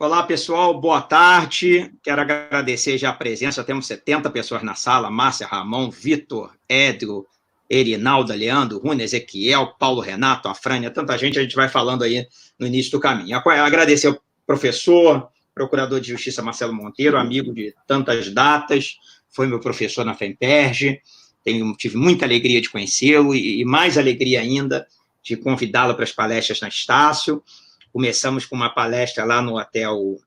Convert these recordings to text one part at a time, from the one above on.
Olá, pessoal, boa tarde. Quero agradecer já a presença. Temos 70 pessoas na sala: Márcia, Ramon, Vitor, Édrio, Erinalda, Leandro, Rune, Ezequiel, Paulo, Renato, Afrânia, tanta gente, a gente vai falando aí no início do caminho. Agradecer ao professor, procurador de Justiça Marcelo Monteiro, amigo de tantas datas, foi meu professor na FEMPERJ, tive muita alegria de conhecê-lo e mais alegria ainda de convidá-lo para as palestras na Estácio. Começamos com uma palestra lá no hotel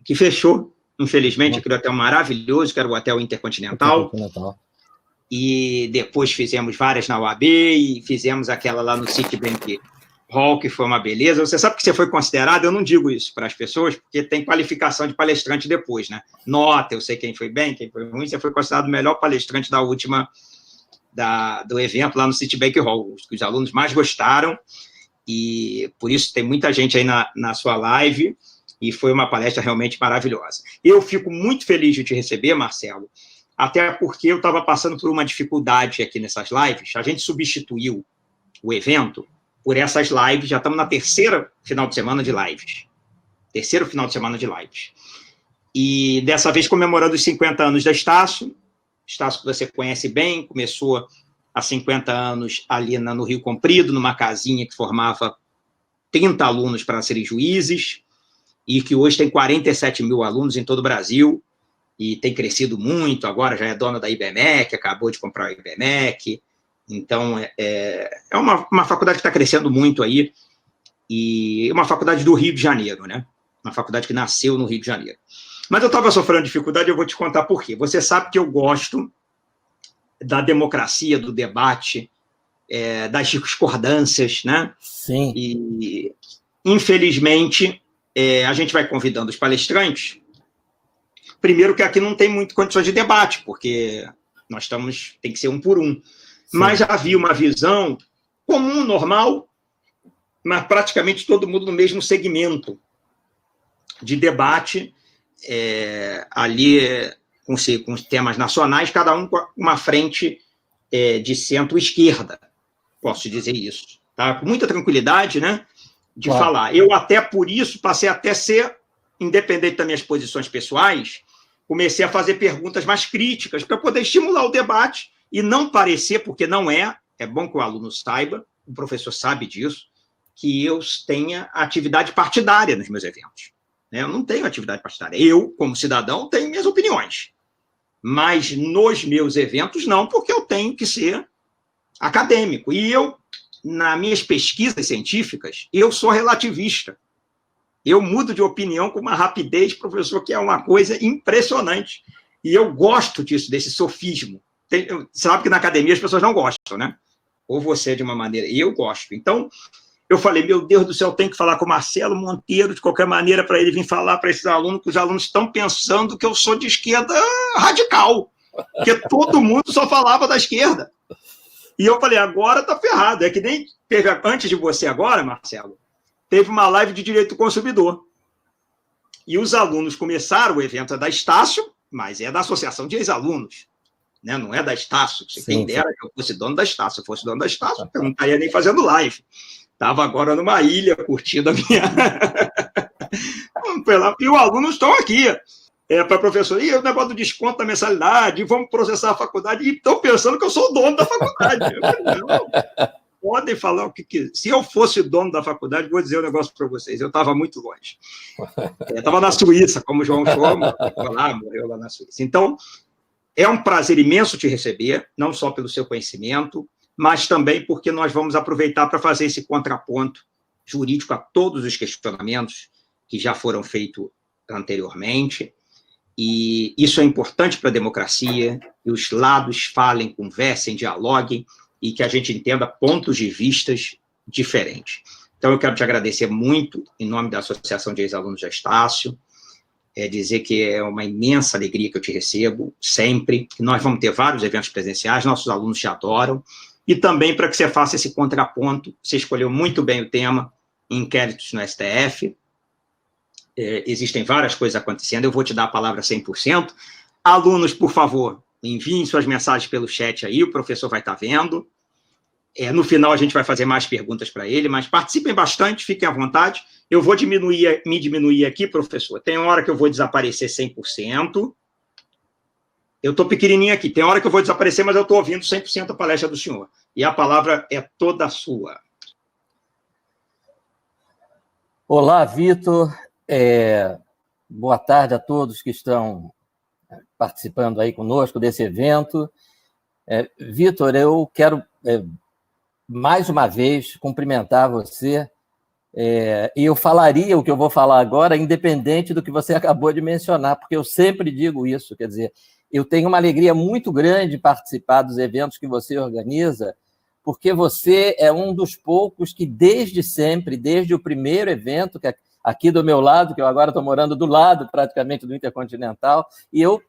que fechou, infelizmente, aquele hotel maravilhoso, que era o Hotel Intercontinental. E depois fizemos várias na UAB e fizemos aquela lá no Citibank Hall, que foi uma beleza. Você sabe que você foi considerado, eu não digo isso para as pessoas, porque tem qualificação de palestrante depois, né? Nota, eu sei quem foi bem, quem foi ruim, você foi considerado o melhor palestrante da última, do evento lá no Citibank Hall, os alunos mais gostaram, e por isso tem muita gente aí na sua live, e foi uma palestra realmente maravilhosa. Eu fico muito feliz de te receber, Marcelo, até porque eu estava passando por uma dificuldade aqui nessas lives. A gente substituiu o evento por essas lives, já estamos na terceiro final de semana de lives. E dessa vez comemorando os 50 anos da Estácio. Estácio que você conhece bem, começou há 50 anos ali no Rio Comprido, numa casinha que formava 30 alunos para serem juízes, e que hoje tem 47 mil alunos em todo o Brasil, e tem crescido muito, agora já é dona da IBMEC, acabou de comprar a IBMEC, então é uma faculdade que está crescendo muito aí, e uma faculdade do Rio de Janeiro, né? Uma faculdade que nasceu no Rio de Janeiro. Mas eu estava sofrendo dificuldade, eu vou te contar por quê. Você sabe que eu gosto da democracia, do debate, das discordâncias, né? Sim. E, infelizmente, a gente vai convidando os palestrantes. Primeiro que aqui não tem muito condições de debate, porque tem que ser um por um. Sim. Mas havia uma visão comum, normal, mas praticamente todo mundo no mesmo segmento de debate, ali com os temas nacionais, cada um com uma frente de centro-esquerda, posso dizer isso, tá? Com muita tranquilidade, né, de falar. Eu até por isso passei até a ser, independente das minhas posições pessoais, comecei a fazer perguntas mais críticas para poder estimular o debate e não parecer, porque não é bom que o aluno saiba, o professor sabe disso, que eu tenha atividade partidária nos meus eventos. Eu não tenho atividade partidária. Eu, como cidadão, tenho minhas opiniões. Mas nos meus eventos, não, porque eu tenho que ser acadêmico. E eu, nas minhas pesquisas científicas, eu sou relativista. Eu mudo de opinião com uma rapidez, professor, que é uma coisa impressionante. E eu gosto disso, desse sofismo. Sabe que na academia as pessoas não gostam, né? Ou você de uma maneira. E eu gosto. Então, eu falei, meu Deus do céu, tem que falar com o Marcelo Monteiro, de qualquer maneira, para ele vir falar para esses alunos, que os alunos estão pensando que eu sou de esquerda radical, porque todo mundo só falava da esquerda. E eu falei, agora está ferrado. É que nem teve, antes de você agora, Marcelo, teve uma live de direito do consumidor. E os alunos começaram, o evento é da Estácio, mas é da Associação de Ex-Alunos, né? Não é da Estácio. Quem dera que eu fosse dono da Estácio. Se eu fosse dono da Estácio, eu não estaria nem fazendo live. Estava agora numa ilha, curtindo a minha... E os alunos estão aqui. Para professor, e o negócio do desconto da mensalidade, vamos processar a faculdade, e estão pensando que eu sou o dono da faculdade. Eu falei, não, podem falar o que quiser. Se eu fosse dono da faculdade, vou dizer um negócio para vocês, eu estava muito longe. Eu estava na Suíça, como o João Schomo, morreu lá na Suíça. Então, é um prazer imenso te receber, não só pelo seu conhecimento, mas também porque nós vamos aproveitar para fazer esse contraponto jurídico a todos os questionamentos que já foram feitos anteriormente, e isso é importante para a democracia, que os lados falem, conversem, dialoguem, e que a gente entenda pontos de vistas diferentes. Então, eu quero te agradecer muito, em nome da Associação de Ex-Alunos da Estácio, dizer que é uma imensa alegria que eu te recebo, sempre, que nós vamos ter vários eventos presenciais, nossos alunos te adoram, e também para que você faça esse contraponto. Você escolheu muito bem o tema, inquéritos no STF, existem várias coisas acontecendo, eu vou te dar a palavra 100%. Alunos, por favor, enviem suas mensagens pelo chat aí, o professor vai estar vendo. No final a gente vai fazer mais perguntas para ele, mas participem bastante, fiquem à vontade. Eu vou me diminuir aqui, professor. Tem hora que eu vou desaparecer 100%. Eu estou pequenininho aqui. Tem hora que eu vou desaparecer, mas eu estou ouvindo 100% a palestra do senhor. E a palavra é toda sua. Olá, Vitor. Boa tarde a todos que estão participando aí conosco desse evento. Vitor, eu quero, mais uma vez, cumprimentar você. E eu falaria o que eu vou falar agora, independente do que você acabou de mencionar, porque eu sempre digo isso, quer dizer, eu tenho uma alegria muito grande de participar dos eventos que você organiza, porque você é um dos poucos que desde sempre, desde o primeiro evento, que é aqui do meu lado, que eu agora estou morando do lado praticamente do Intercontinental, e eu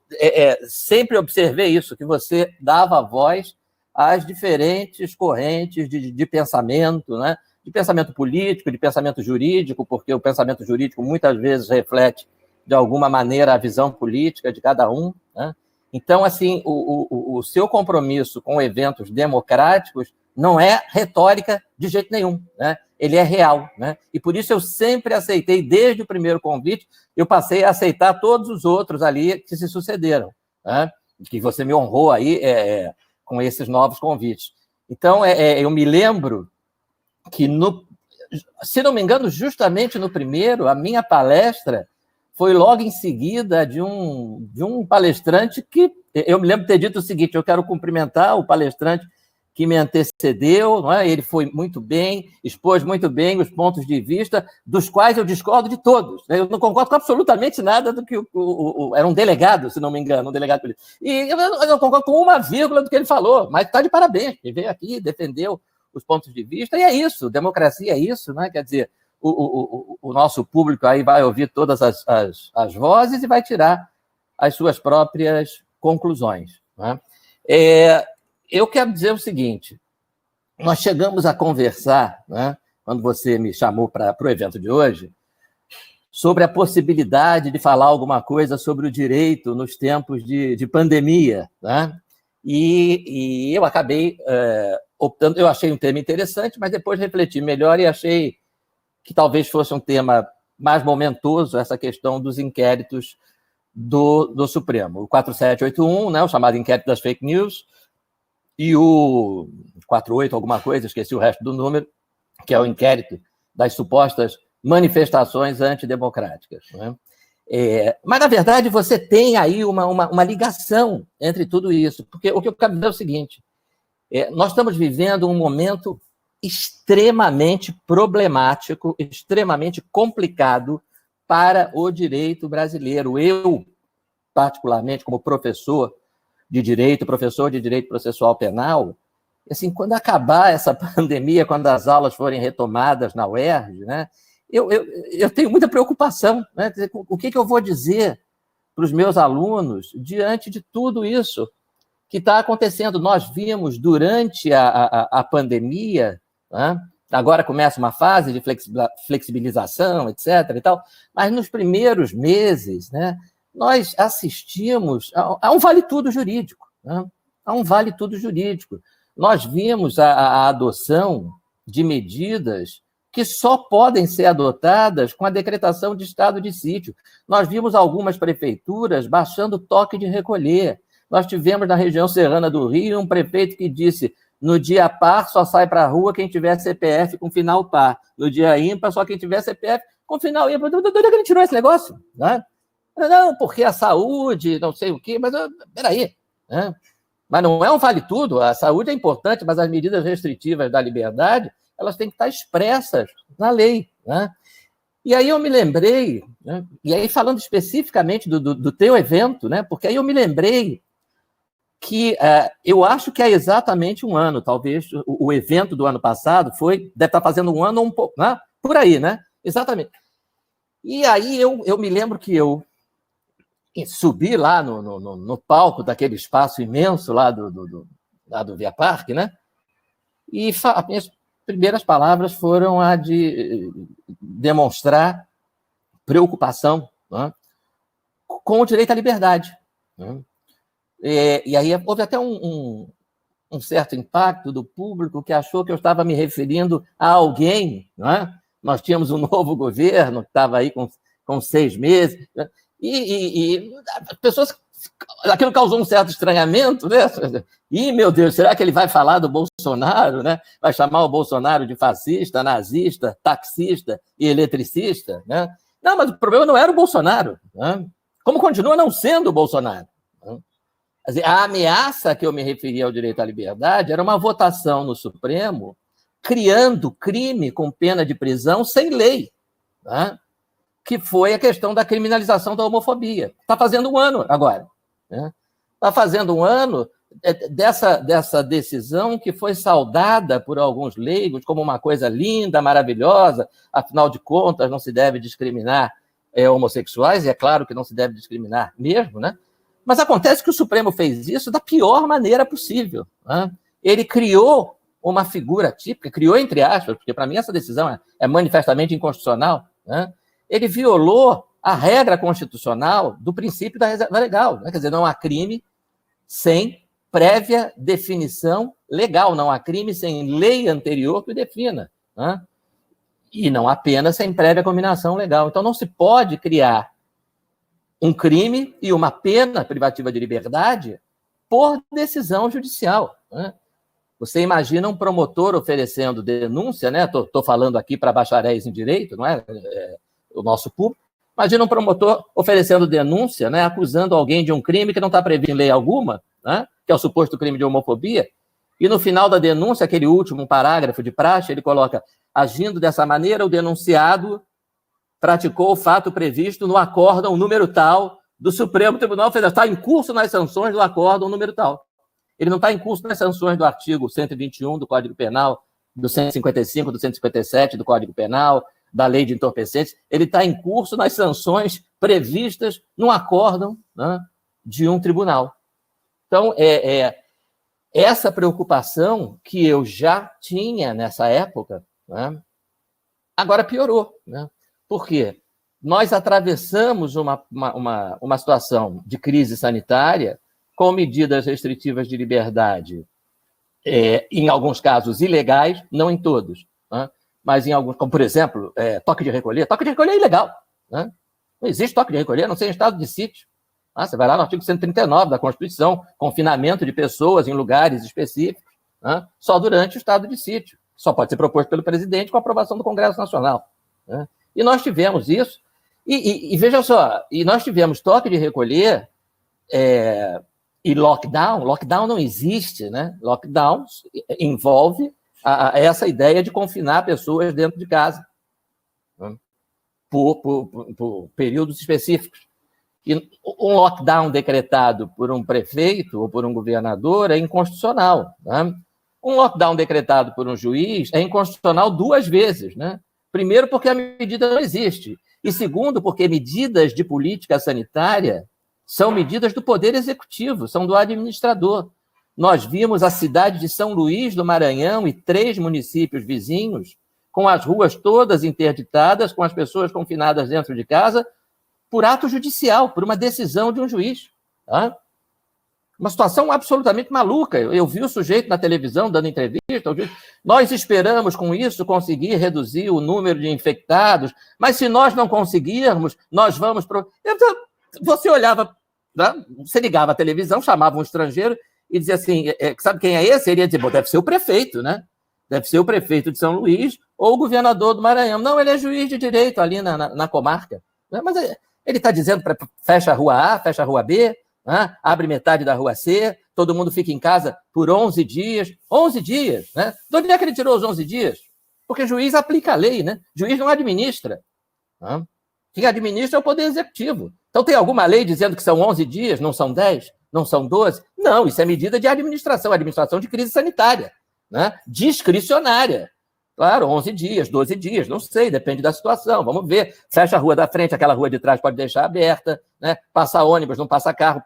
sempre observei isso, que você dava voz às diferentes correntes de pensamento, né? De pensamento político, de pensamento jurídico, porque o pensamento jurídico muitas vezes reflete, de alguma maneira, a visão política de cada um, né? Então, assim, o seu compromisso com eventos democráticos não é retórica de jeito nenhum, né? Ele é real, né? E por isso eu sempre aceitei, desde o primeiro convite, eu passei a aceitar todos os outros ali que se sucederam, né? Que você me honrou aí com esses novos convites. Então, eu me lembro que, se não me engano, justamente no primeiro, a minha palestra foi logo em seguida de um palestrante que eu me lembro de ter dito o seguinte: eu quero cumprimentar o palestrante que me antecedeu, não é? Ele foi muito bem, expôs muito bem os pontos de vista, dos quais eu discordo de todos, né? Eu não concordo com absolutamente nada do que era um delegado, se não me engano, um delegado político. E eu não concordo com uma vírgula do que ele falou, mas está de parabéns, ele veio aqui, defendeu os pontos de vista, e é isso, democracia é isso, né? Quer dizer, o nosso público aí vai ouvir todas as vozes e vai tirar as suas próprias conclusões, né? Eu quero dizer o seguinte: nós chegamos a conversar, né, quando você me chamou para o evento de hoje, sobre a possibilidade de falar alguma coisa sobre o direito nos tempos de pandemia, né? E eu acabei optando, eu achei um tema interessante, mas depois refleti melhor e achei que talvez fosse um tema mais momentoso, essa questão dos inquéritos do Supremo. O 4781, né, o chamado inquérito das fake news, e o 48 alguma coisa, esqueci o resto do número, que é o inquérito das supostas manifestações antidemocráticas, né? Mas, na verdade, você tem aí uma ligação entre tudo isso, porque o que eu quero dizer é o seguinte: nós estamos vivendo um momento extremamente problemático, extremamente complicado para o direito brasileiro. Eu, particularmente, como professor de direito processual penal, assim, quando acabar essa pandemia, quando as aulas forem retomadas na UERJ, né, eu tenho muita preocupação, né? O que eu vou dizer para os meus alunos diante de tudo isso que está acontecendo? Nós vimos durante a pandemia, né? Agora começa uma fase de flexibilização, etc. e tal, mas nos primeiros meses, né, nós assistimos a um vale-tudo jurídico, né? A um vale-tudo jurídico. Nós vimos a adoção de medidas que só podem ser adotadas com a decretação de estado de sítio. Nós vimos algumas prefeituras baixando o toque de recolher. Nós tivemos na região serrana do Rio um prefeito que disse: no dia par só sai para a rua quem tiver CPF com final par. No dia ímpar só quem tiver CPF com final ímpar. De onde é que ele tirou esse negócio? Né? Não, porque a saúde, não sei o quê, mas peraí, né? Mas não é um vale-tudo, a saúde é importante, mas as medidas restritivas da liberdade, elas têm que estar expressas na lei, né? E aí eu me lembrei, né? E aí falando especificamente do teu evento, né? Porque aí eu me lembrei que eu acho que há exatamente um ano, talvez o evento do ano passado deve estar fazendo um ano ou um pouco, né? Por aí, né? Exatamente. E aí eu me lembro que eu subi lá no palco daquele espaço imenso lá do Via Parque, né? E as minhas primeiras palavras foram a de demonstrar preocupação, né, com o direito à liberdade, né? E aí houve até um um certo impacto do público que achou que eu estava me referindo a alguém, não é? Nós tínhamos um novo governo que estava aí com 6 meses, né? E as pessoas... Aquilo causou um certo estranhamento, né? Ih, meu Deus, será que ele vai falar do Bolsonaro, né? Vai chamar o Bolsonaro de fascista, nazista, taxista e eletricista, né? Não, mas o problema não era o Bolsonaro, né? Como continua não sendo o Bolsonaro, né? A ameaça que eu me referia ao direito à liberdade era uma votação no Supremo criando crime com pena de prisão sem lei, né? Que foi a questão da criminalização da homofobia. Está fazendo 1 ano agora. Está fazendo 1 ano dessa decisão que foi saudada por alguns leigos como uma coisa linda, maravilhosa, afinal de contas não se deve discriminar homossexuais, e é claro que não se deve discriminar mesmo, né? Mas acontece que o Supremo fez isso da pior maneira possível, né? Ele criou uma figura típica, criou entre aspas, porque para mim essa decisão é manifestamente inconstitucional, né? Ele violou a regra constitucional do princípio da reserva legal, né? Quer dizer, não há crime sem prévia definição legal, não há crime sem lei anterior que o defina, né? E não há pena sem prévia combinação legal. Então não se pode criar um crime e uma pena privativa de liberdade por decisão judicial, né? Você imagina um promotor oferecendo denúncia, né? Estou falando aqui para bacharéis em direito, não é? O nosso público. Imagina um promotor oferecendo denúncia, né, acusando alguém de um crime que não está previsto em lei alguma, né, que é o suposto crime de homofobia, e no final da denúncia, aquele último parágrafo de praxe, ele coloca: agindo dessa maneira, o denunciado praticou o fato previsto no acórdão número tal do Supremo Tribunal Federal. Está em curso nas sanções do acórdão número tal. Ele não está em curso nas sanções do artigo 121 do Código Penal, do 155, do 157 do Código Penal, da lei de entorpecentes, ele está em curso nas sanções previstas no acórdão, né, de um tribunal. Então, essa preocupação que eu já tinha nessa época, né, agora piorou, né? Por quê? Nós atravessamos uma situação de crise sanitária com medidas restritivas de liberdade, em alguns casos ilegais, não em todos, né? Mas em alguns, como por exemplo, toque de recolher. Toque de recolher é ilegal, né? Não existe toque de recolher, a não ser em estado de sítio. Você vai lá no artigo 139 da Constituição, confinamento de pessoas em lugares específicos, né? Só durante o estado de sítio. Só pode ser proposto pelo presidente com aprovação do Congresso Nacional, né? E nós tivemos isso. E veja só, e nós tivemos toque de recolher e lockdown. Lockdown não existe, né? Lockdown envolve essa ideia de confinar pessoas dentro de casa, né, por períodos específicos. E um lockdown decretado por um prefeito ou por um governador é inconstitucional, né? Um lockdown decretado por um juiz é inconstitucional 2 vezes, né? Primeiro, porque a medida não existe. E segundo, porque medidas de política sanitária são medidas do Poder Executivo, são do administrador. Nós vimos a cidade de São Luís do Maranhão e 3 municípios vizinhos com as ruas todas interditadas, com as pessoas confinadas dentro de casa, por ato judicial, por uma decisão de um juiz, tá? Uma situação absolutamente maluca. Eu vi o sujeito na televisão dando entrevista. Nós esperamos, com isso, conseguir reduzir o número de infectados, mas se nós não conseguirmos, nós vamos... Você olhava, né? Você ligava a televisão, chamava um estrangeiro e dizia assim, sabe quem é esse? Ele ia dizer, bom, deve ser o prefeito, né? Deve ser o prefeito de São Luís ou o governador do Maranhão. Não, ele é juiz de direito ali na comarca. Mas ele está dizendo para fecha a rua A, fecha a rua B, né? Abre metade da rua C, todo mundo fica em casa por 11 dias. 11 dias, né? De onde é que ele tirou os 11 dias? Porque juiz aplica a lei, né? Juiz não administra, né? Quem administra é o Poder Executivo. Então tem alguma lei dizendo que são 11 dias, não são 10, não são 12? Não, isso é medida de administração de crise sanitária, né? Discricionária. Claro, 11 dias, 12 dias, não sei, depende da situação, vamos ver. Fecha a rua da frente, aquela rua de trás pode deixar aberta, né? Passa ônibus, não passa carro,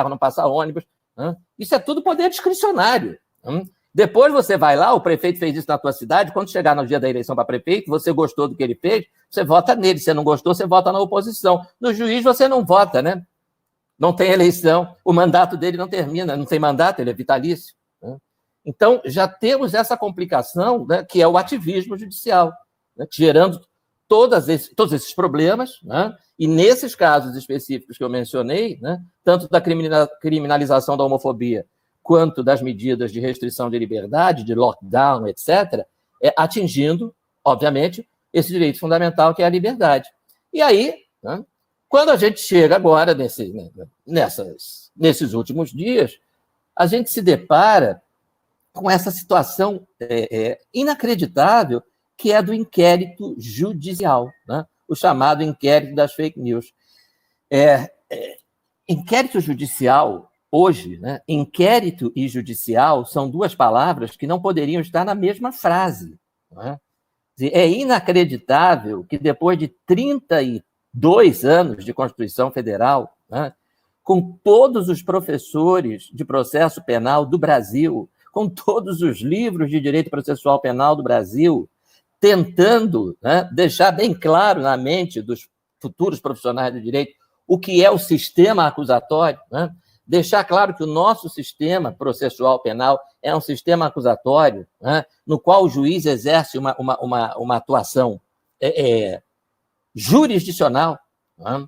não passa ônibus, né? Isso é tudo poder discricionário, né? Depois você vai lá, o prefeito fez isso na tua cidade, quando chegar no dia da eleição para prefeito, você gostou do que ele fez, você vota nele, se não gostou, você vota na oposição. No juiz você não vota, né? Não tem eleição, o mandato dele não termina, não tem mandato, ele é vitalício, né? Então, já temos essa complicação, né, que é o ativismo judicial, né, gerando todos esses problemas, né, e nesses casos específicos que eu mencionei, né, tanto da criminalização da homofobia quanto das medidas de restrição de liberdade, de lockdown, etc., atingindo, obviamente, esse direito fundamental que é a liberdade. E aí, né, quando a gente chega agora, nesses últimos dias, a gente se depara com essa situação inacreditável que é do inquérito judicial, né? O chamado inquérito das fake news. Inquérito judicial, hoje, né? Inquérito e judicial são duas palavras que não poderiam estar na mesma frase. Né? É inacreditável que, depois de 32 anos de Constituição Federal, né, com todos os professores de processo penal do Brasil, com todos os livros de direito processual penal do Brasil, tentando, né, deixar bem claro na mente dos futuros profissionais do direito o que é o sistema acusatório, né? Deixar claro que o nosso sistema processual penal é um sistema acusatório, né, no qual o juiz exerce uma atuação jurisdicional, né?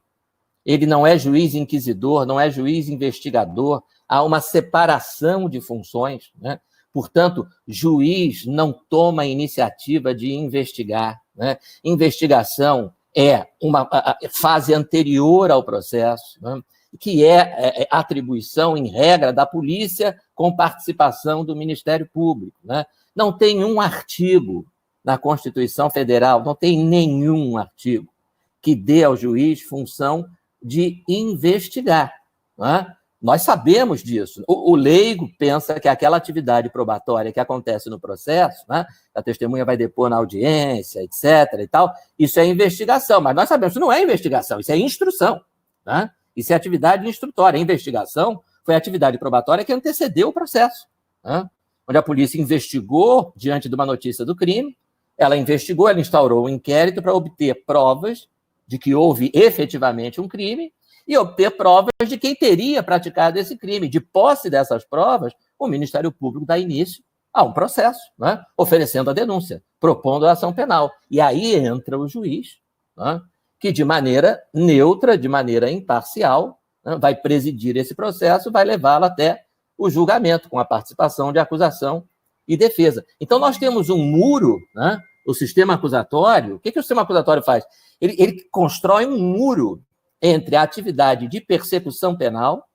Ele não é juiz inquisidor, não é juiz investigador, há uma separação de funções, né? Portanto, juiz não toma a iniciativa de investigar, né? Investigação é uma fase anterior ao processo, né? Que é atribuição, em regra, da polícia com participação do Ministério Público, né? Não tem um artigo na Constituição Federal, não tem nenhum artigo que dê ao juiz função de investigar, né? Nós sabemos disso. O leigo pensa que aquela atividade probatória que acontece no processo, né, a testemunha vai depor na audiência, etc. e tal, isso é investigação, mas nós sabemos que não é investigação, isso é instrução, né? Isso é atividade instrutória. A investigação foi a atividade probatória que antecedeu o processo, né? Onde a polícia investigou diante de uma notícia do crime, ela investigou, ela instaurou um inquérito para obter provas de que houve efetivamente um crime e obter provas de quem teria praticado esse crime. De posse dessas provas, o Ministério Público dá início a um processo, né, oferecendo a denúncia, propondo a ação penal. E aí entra o juiz, né, que de maneira neutra, de maneira imparcial, né, vai presidir esse processo, vai levá-lo até o julgamento, com a participação de acusação e defesa. Então, nós temos um muro, né, o sistema acusatório. O que o sistema acusatório faz? Ele constrói um muro entre a atividade de persecução penal.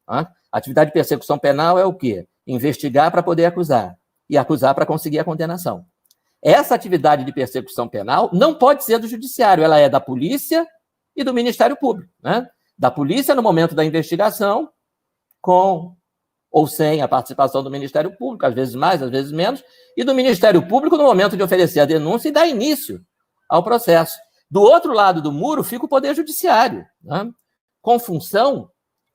A atividade de persecução penal é o quê? Investigar para poder acusar, e acusar para conseguir a condenação. Essa atividade de persecução penal não pode ser do judiciário, ela é da polícia e do Ministério Público, né? Da polícia no momento da investigação, com ou sem a participação do Ministério Público, às vezes mais, às vezes menos, e do Ministério Público no momento de oferecer a denúncia e dar início ao processo. Do outro lado do muro fica o Poder Judiciário, né, com função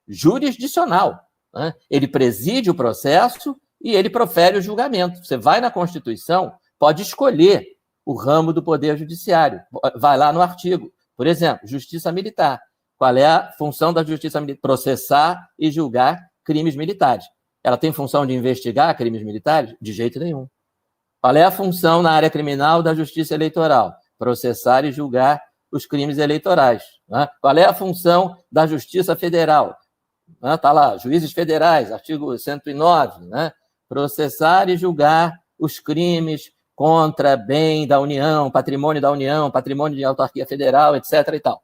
jurisdicional, né? Ele preside o processo e ele profere o julgamento. Você vai na Constituição, pode escolher o ramo do Poder Judiciário. Vai lá no artigo, por exemplo, Justiça Militar. Qual é a função da Justiça Militar? Processar e julgar crimes militares. Ela tem função de investigar crimes militares? De jeito nenhum. Qual é a função na área criminal da Justiça Eleitoral? Processar e julgar os crimes eleitorais, né? Qual é a função da Justiça Federal? Está lá, juízes federais, artigo 109, né? Processar e julgar os crimes contra bem da União, patrimônio de autarquia federal, etc. e tal.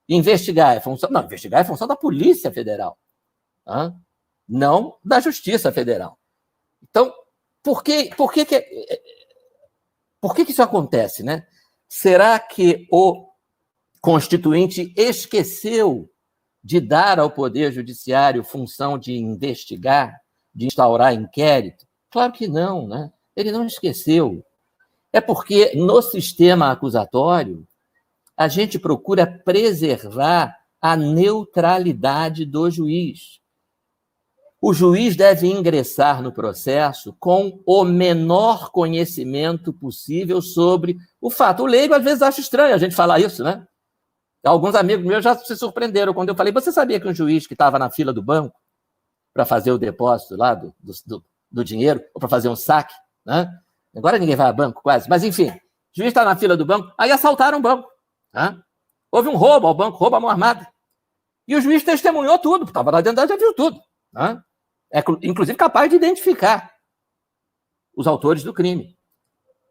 Investigar é função... Não, investigar é função da Polícia Federal, né? Não da Justiça Federal. Então, por que isso acontece, né? Será que o Constituinte esqueceu de dar ao Poder Judiciário função de investigar, de instaurar inquérito? Claro que não, né? Ele não esqueceu. É porque no sistema acusatório a gente procura preservar a neutralidade do juiz. O juiz deve ingressar no processo com o menor conhecimento possível sobre o fato. O leigo, às vezes, acha estranho a gente falar isso, né? Alguns amigos meus já se surpreenderam quando eu falei: você sabia que um juiz que estava na fila do banco para fazer o depósito lá do dinheiro, ou para fazer um saque, né? Agora ninguém vai a banco quase, mas enfim, o juiz está na fila do banco, aí assaltaram o banco, né? Houve um roubo ao banco, roubo à mão armada, e o juiz testemunhou tudo, estava lá dentro, já viu tudo, né? É inclusive capaz de identificar os autores do crime.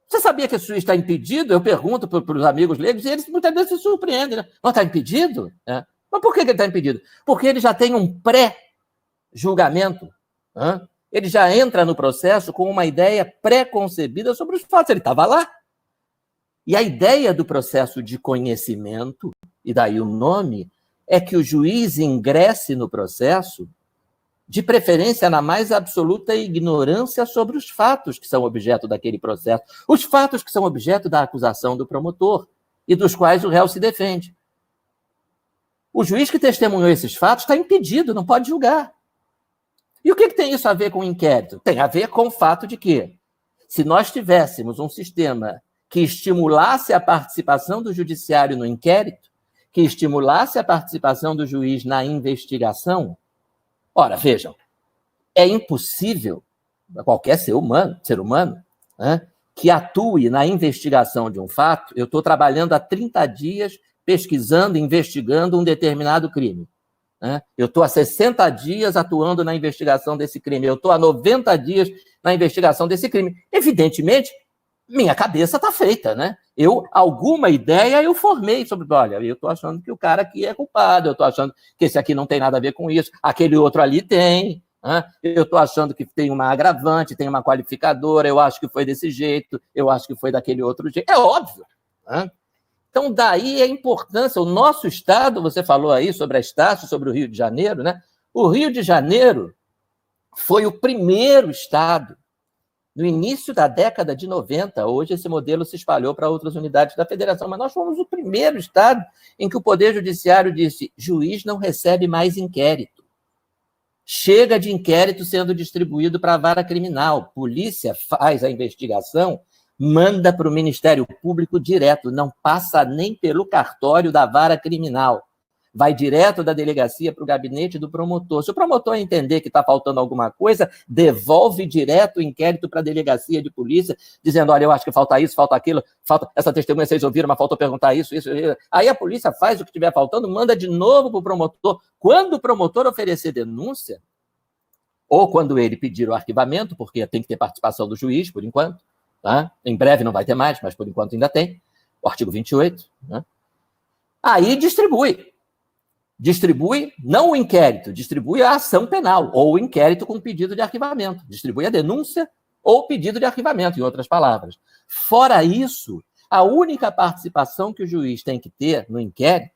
Você sabia que esse juiz está impedido? Eu pergunto para os amigos leigos, e eles muitas vezes se surpreendem, né? Não está impedido? É. Mas por que ele está impedido? Porque ele já tem um pré-julgamento, né? Ele já entra no processo com uma ideia pré-concebida sobre os fatos. Ele estava lá. E a ideia do processo de conhecimento, e daí o nome, é que o juiz ingresse no processo, de preferência na mais absoluta ignorância sobre os fatos que são objeto daquele processo, os fatos que são objeto da acusação do promotor e dos quais o réu se defende. O juiz que testemunhou esses fatos está impedido, não pode julgar. E o que tem isso a ver com o inquérito? Tem a ver com o fato de que, se nós tivéssemos um sistema que estimulasse a participação do judiciário no inquérito, que estimulasse a participação do juiz na investigação, ora, vejam, é impossível para qualquer ser humano, né, que atue na investigação de um fato. Eu estou trabalhando há 30 dias pesquisando, investigando um determinado crime, né? Eu estou há 60 dias atuando na investigação desse crime, eu estou há 90 dias na investigação desse crime. Evidentemente, minha cabeça está feita, né? Alguma ideia eu formei sobre, olha, eu estou achando que o cara aqui é culpado, eu estou achando que esse aqui não tem nada a ver com isso, aquele outro ali tem, né? Eu estou achando que tem uma agravante, tem uma qualificadora, eu acho que foi desse jeito, eu acho que foi daquele outro jeito. É óbvio, né? Então, daí a importância. O nosso estado, você falou aí sobre a Estácio, sobre o Rio de Janeiro, né? O Rio de Janeiro foi o primeiro estado, no início da década de 90, hoje esse modelo se espalhou para outras unidades da federação, mas nós fomos o primeiro estado em que o Poder Judiciário disse: juiz não recebe mais inquérito. Chega de inquérito sendo distribuído para a vara criminal. Polícia faz a investigação, manda para o Ministério Público direto, não passa nem pelo cartório da vara criminal. Vai direto da delegacia para o gabinete do promotor. Se o promotor entender que está faltando alguma coisa, devolve direto o inquérito para a delegacia de polícia, dizendo: olha, eu acho que falta isso, falta aquilo, falta essa testemunha, vocês ouviram, mas faltou perguntar isso. Aí a polícia faz o que estiver faltando, manda de novo para o promotor. Quando o promotor oferecer denúncia, ou quando ele pedir o arquivamento, porque tem que ter participação do juiz, por enquanto, tá? Em breve não vai ter mais, mas por enquanto ainda tem, o artigo 28, né? Aí distribui não o inquérito, distribui a ação penal, ou o inquérito com pedido de arquivamento, distribui a denúncia ou pedido de arquivamento, em outras palavras. Fora isso, a única participação que o juiz tem que ter no inquérito,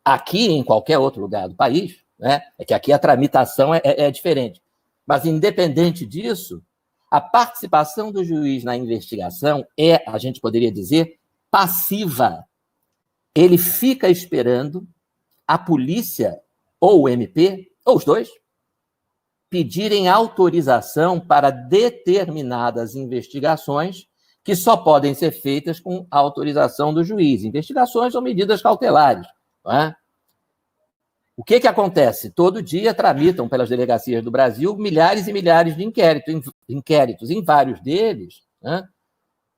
aqui em qualquer outro lugar do país, né, é que aqui a tramitação é diferente, mas independente disso, a participação do juiz na investigação é, a gente poderia dizer, passiva. Ele fica esperando a polícia, ou o MP, ou os dois, pedirem autorização para determinadas investigações que só podem ser feitas com a autorização do juiz. Investigações ou medidas cautelares, não é? O que acontece? Todo dia tramitam pelas delegacias do Brasil milhares e milhares de inquéritos. Em vários deles, né?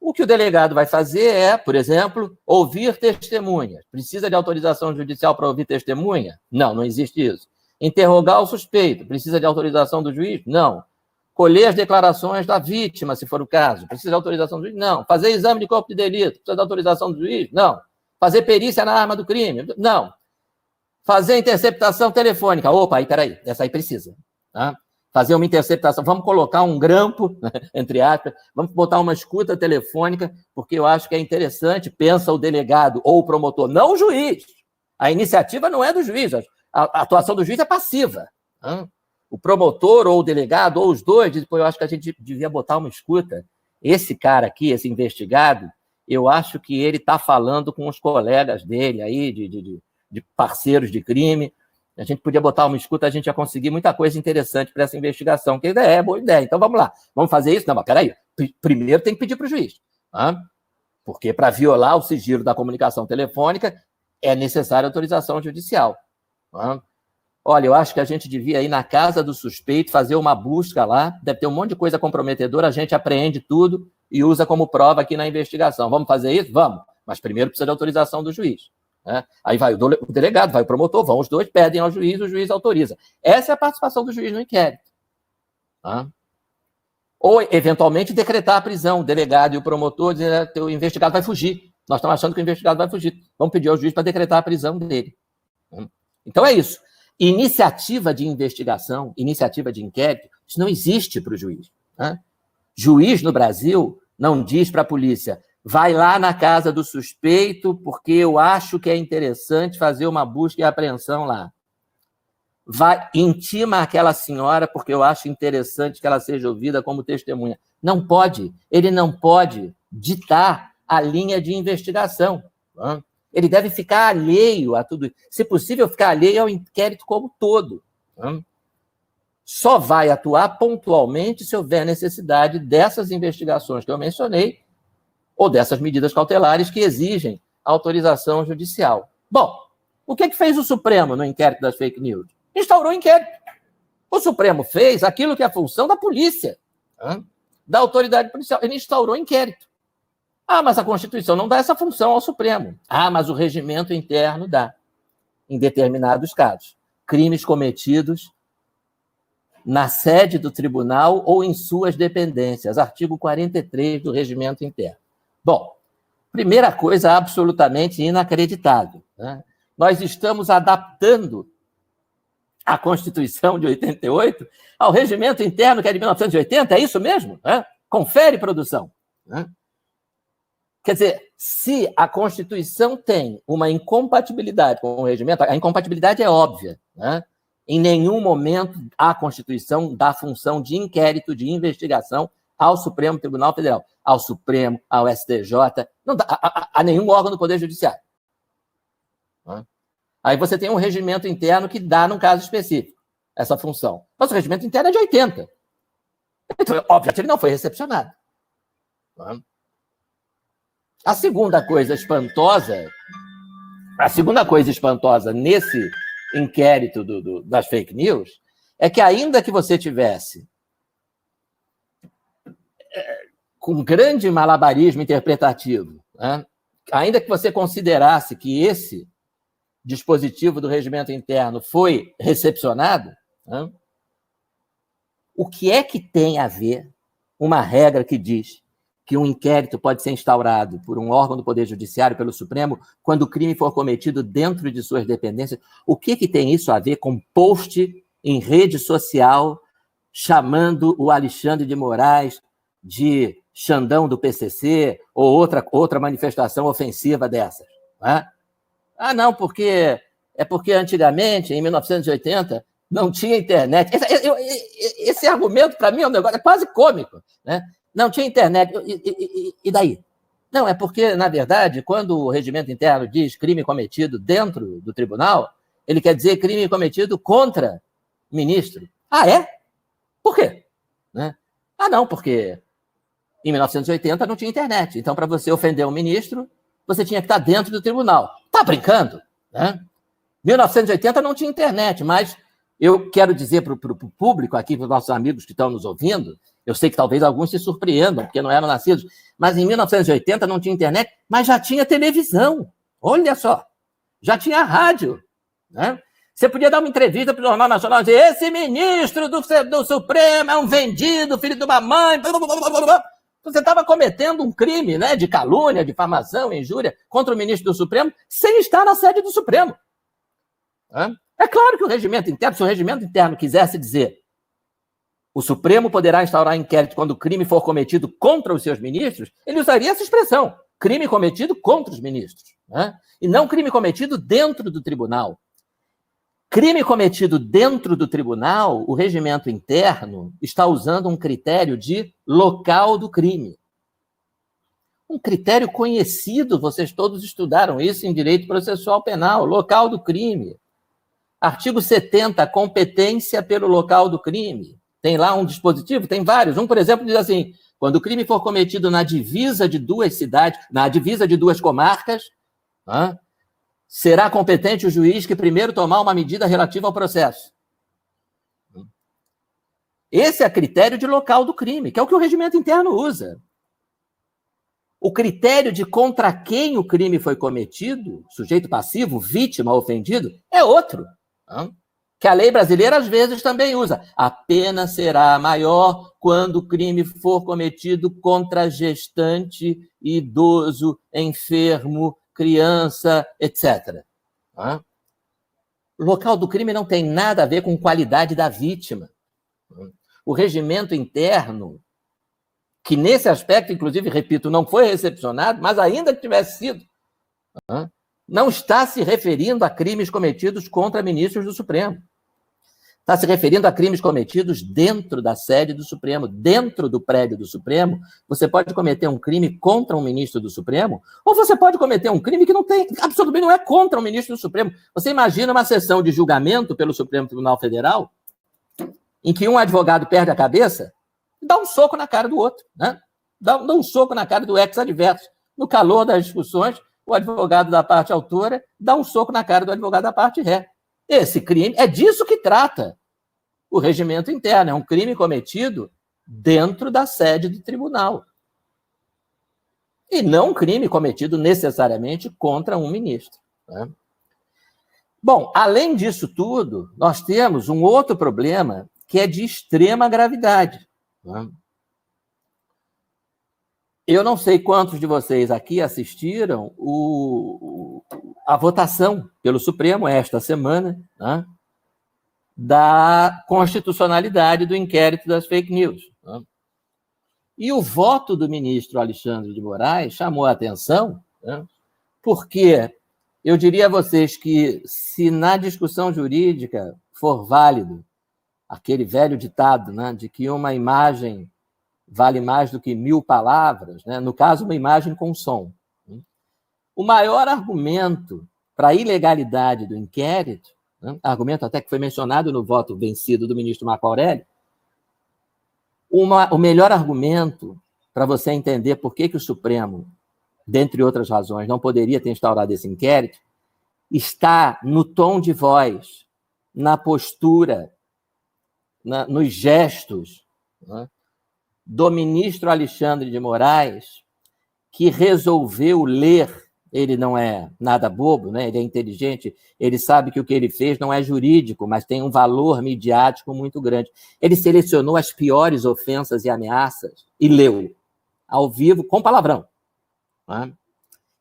O que o delegado vai fazer é, por exemplo, ouvir testemunhas. Precisa de autorização judicial para ouvir testemunha? Não, não existe isso. Interrogar o suspeito. Precisa de autorização do juiz? Não. Colher as declarações da vítima, se for o caso. Precisa de autorização do juiz? Não. Fazer exame de corpo de delito. Precisa de autorização do juiz? Não. Fazer perícia na arma do crime? Não. Fazer interceptação telefônica. Opa, aí, peraí, essa aí precisa. Tá? Fazer uma interceptação, vamos colocar um grampo, entre aspas, vamos botar uma escuta telefônica, porque eu acho que é interessante, pensa o delegado ou o promotor, não o juiz. A iniciativa não é do juiz, a atuação do juiz é passiva. Tá? O promotor ou o delegado, ou os dois, dizem: pô, eu acho que a gente devia botar uma escuta. Esse cara aqui, esse investigado, eu acho que ele está falando com os colegas dele aí, de parceiros de crime. A gente podia botar uma escuta, a gente ia conseguir muita coisa interessante para essa investigação, que é boa ideia. Então, vamos lá. Vamos fazer isso? Não, mas peraí. Primeiro tem que pedir para o juiz. Tá? Porque para violar o sigilo da comunicação telefônica é necessária autorização judicial. Tá? olha, eu acho que a gente devia ir na casa do suspeito, fazer uma busca lá, deve ter um monte de coisa comprometedora, a gente apreende tudo e usa como prova aqui na investigação. Vamos fazer isso? Vamos. Mas primeiro precisa de autorização do juiz. Né? Aí vai o delegado, vai o promotor, vão os dois, pedem ao juiz, o juiz autoriza. Essa é a participação do juiz no inquérito. Tá? Ou, eventualmente, decretar a prisão. O delegado e o promotor dizem que o investigado vai fugir. Nós estamos achando que o investigado vai fugir. Vamos pedir ao juiz para decretar a prisão dele. Então é isso. Iniciativa de investigação, iniciativa de inquérito, isso não existe para o juiz. Né? Juiz no Brasil não diz para a polícia, vai lá na casa do suspeito porque eu acho que é interessante fazer uma busca e apreensão lá. Vai, intima aquela senhora porque eu acho interessante que ela seja ouvida como testemunha. Não pode, ele não pode ditar a linha de investigação. Né? Ele deve ficar alheio a tudo isso. Se possível, ficar alheio ao inquérito como todo. Né? Só vai atuar pontualmente se houver necessidade dessas investigações que eu mencionei ou dessas medidas cautelares que exigem autorização judicial. Bom, o que fez o Supremo no inquérito das fake news? Instaurou inquérito. O Supremo fez aquilo que é a função da polícia, da autoridade policial. Ele instaurou inquérito. Ah, mas a Constituição não dá essa função ao Supremo. Ah, mas o regimento interno dá, em determinados casos. Crimes cometidos na sede do tribunal ou em suas dependências. Artigo 43 do regimento interno. Bom, primeira coisa absolutamente inacreditável. Né? Nós estamos adaptando a Constituição de 88 ao regimento interno que é de 1980, é isso mesmo? Né? Confere, produção. Né? Quer dizer, se a Constituição tem uma incompatibilidade com o regimento, a incompatibilidade é óbvia. Né? Em nenhum momento a Constituição dá função de inquérito, de investigação ao Supremo Tribunal Federal, ao Supremo, ao STJ, não dá a nenhum órgão do Poder Judiciário. Aí você tem um regimento interno que dá, num caso específico, essa função. Mas o regimento interno é de 80. Então, obviamente, ele não foi recepcionado. A segunda coisa espantosa nesse inquérito das fake news é que, ainda que você tivesse com grande malabarismo interpretativo, né, ainda que você considerasse que esse dispositivo do regimento interno foi recepcionado, né, o que é que tem a ver uma regra que diz que um inquérito pode ser instaurado por um órgão do Poder Judiciário, pelo Supremo, quando o crime for cometido dentro de suas dependências? O que tem isso a ver com post em rede social chamando o Alexandre de Moraes de Xandão do PCC ou outra manifestação ofensiva dessas? Né? Ah, não, porque antigamente, em 1980, não tinha internet. Esse argumento, para mim, é um negócio quase cômico, né? Não tinha internet. E daí? Não, é porque, na verdade, quando o regimento interno diz crime cometido dentro do tribunal, ele quer dizer crime cometido contra ministro. Ah, é? Por quê? Né? Ah, não, porque em 1980 não tinha internet. Então, para você ofender um ministro, você tinha que estar dentro do tribunal. Tá brincando? Né? 1980 não tinha internet, mas eu quero dizer para o público aqui, para os nossos amigos que estão nos ouvindo, eu sei que talvez alguns se surpreendam, porque não eram nascidos, mas em 1980 não tinha internet, mas já tinha televisão. Olha só, já tinha rádio. Né? Você podia dar uma entrevista para o Jornal Nacional e dizer: esse ministro do Supremo é um vendido, filho de uma mãe. Você estava cometendo um crime, né, de calúnia, difamação, injúria contra o ministro do Supremo sem estar na sede do Supremo. É claro que o regimento interno, se o regimento interno quisesse dizer o Supremo poderá instaurar inquérito quando o crime for cometido contra os seus ministros, ele usaria essa expressão, crime cometido contra os ministros, né? E não crime cometido dentro do tribunal. Crime cometido dentro do tribunal, o regimento interno está usando um critério de local do crime. Um critério conhecido, vocês todos estudaram isso em direito processual penal, local do crime. Artigo 70, competência pelo local do crime. Tem lá um dispositivo? Tem vários. Um, por exemplo, diz assim: quando o crime for cometido na divisa de duas cidades, na divisa de duas comarcas, será competente o juiz que primeiro tomar uma medida relativa ao processo. Esse é critério de local do crime, que é o que o regimento interno usa. O critério de contra quem o crime foi cometido, sujeito passivo, vítima, ofendido, é outro. Que a lei brasileira, às vezes, também usa. A pena será maior quando o crime for cometido contra gestante, idoso, enfermo, criança, etc. O local do crime não tem nada a ver com qualidade da vítima. O regimento interno, que nesse aspecto, inclusive, repito, não foi recepcionado, mas ainda que tivesse sido, não está se referindo a crimes cometidos contra ministros do Supremo. Está se referindo a crimes cometidos dentro da sede do Supremo, dentro do prédio do Supremo. Você pode cometer um crime contra um ministro do Supremo, ou você pode cometer um crime que absolutamente não é contra um ministro do Supremo. Você imagina uma sessão de julgamento pelo Supremo Tribunal Federal, em que um advogado perde a cabeça e dá um soco na cara do outro, né? Dá um soco na cara do ex-adverso. No calor das discussões, o advogado da parte autora dá um soco na cara do advogado da parte ré. Esse crime, é disso que trata o regimento interno, é um crime cometido dentro da sede do tribunal. E não um crime cometido necessariamente contra um ministro, né? Bom, além disso tudo, nós temos um outro problema que é de extrema gravidade, né? Eu não sei quantos de vocês aqui assistiram a votação pelo Supremo esta semana, né, da constitucionalidade do inquérito das fake news, né? E o voto do ministro Alexandre de Moraes chamou a atenção, né, porque eu diria a vocês que, se na discussão jurídica for válido aquele velho ditado, né, de que uma imagem vale mais do que 1000 palavras, né, no caso, uma imagem com som, né, o maior argumento para a ilegalidade do inquérito, né, argumento até que foi mencionado no voto vencido do ministro Marco Aurélio, o melhor argumento para você entender por que o Supremo, dentre outras razões, não poderia ter instaurado esse inquérito, está no tom de voz, na postura, nos gestos, né, do ministro Alexandre de Moraes, que resolveu ler. Ele não é nada bobo, né? Ele é inteligente, ele sabe que o que ele fez não é jurídico, mas tem um valor midiático muito grande. Ele selecionou as piores ofensas e ameaças e leu, ao vivo, com palavrão, né?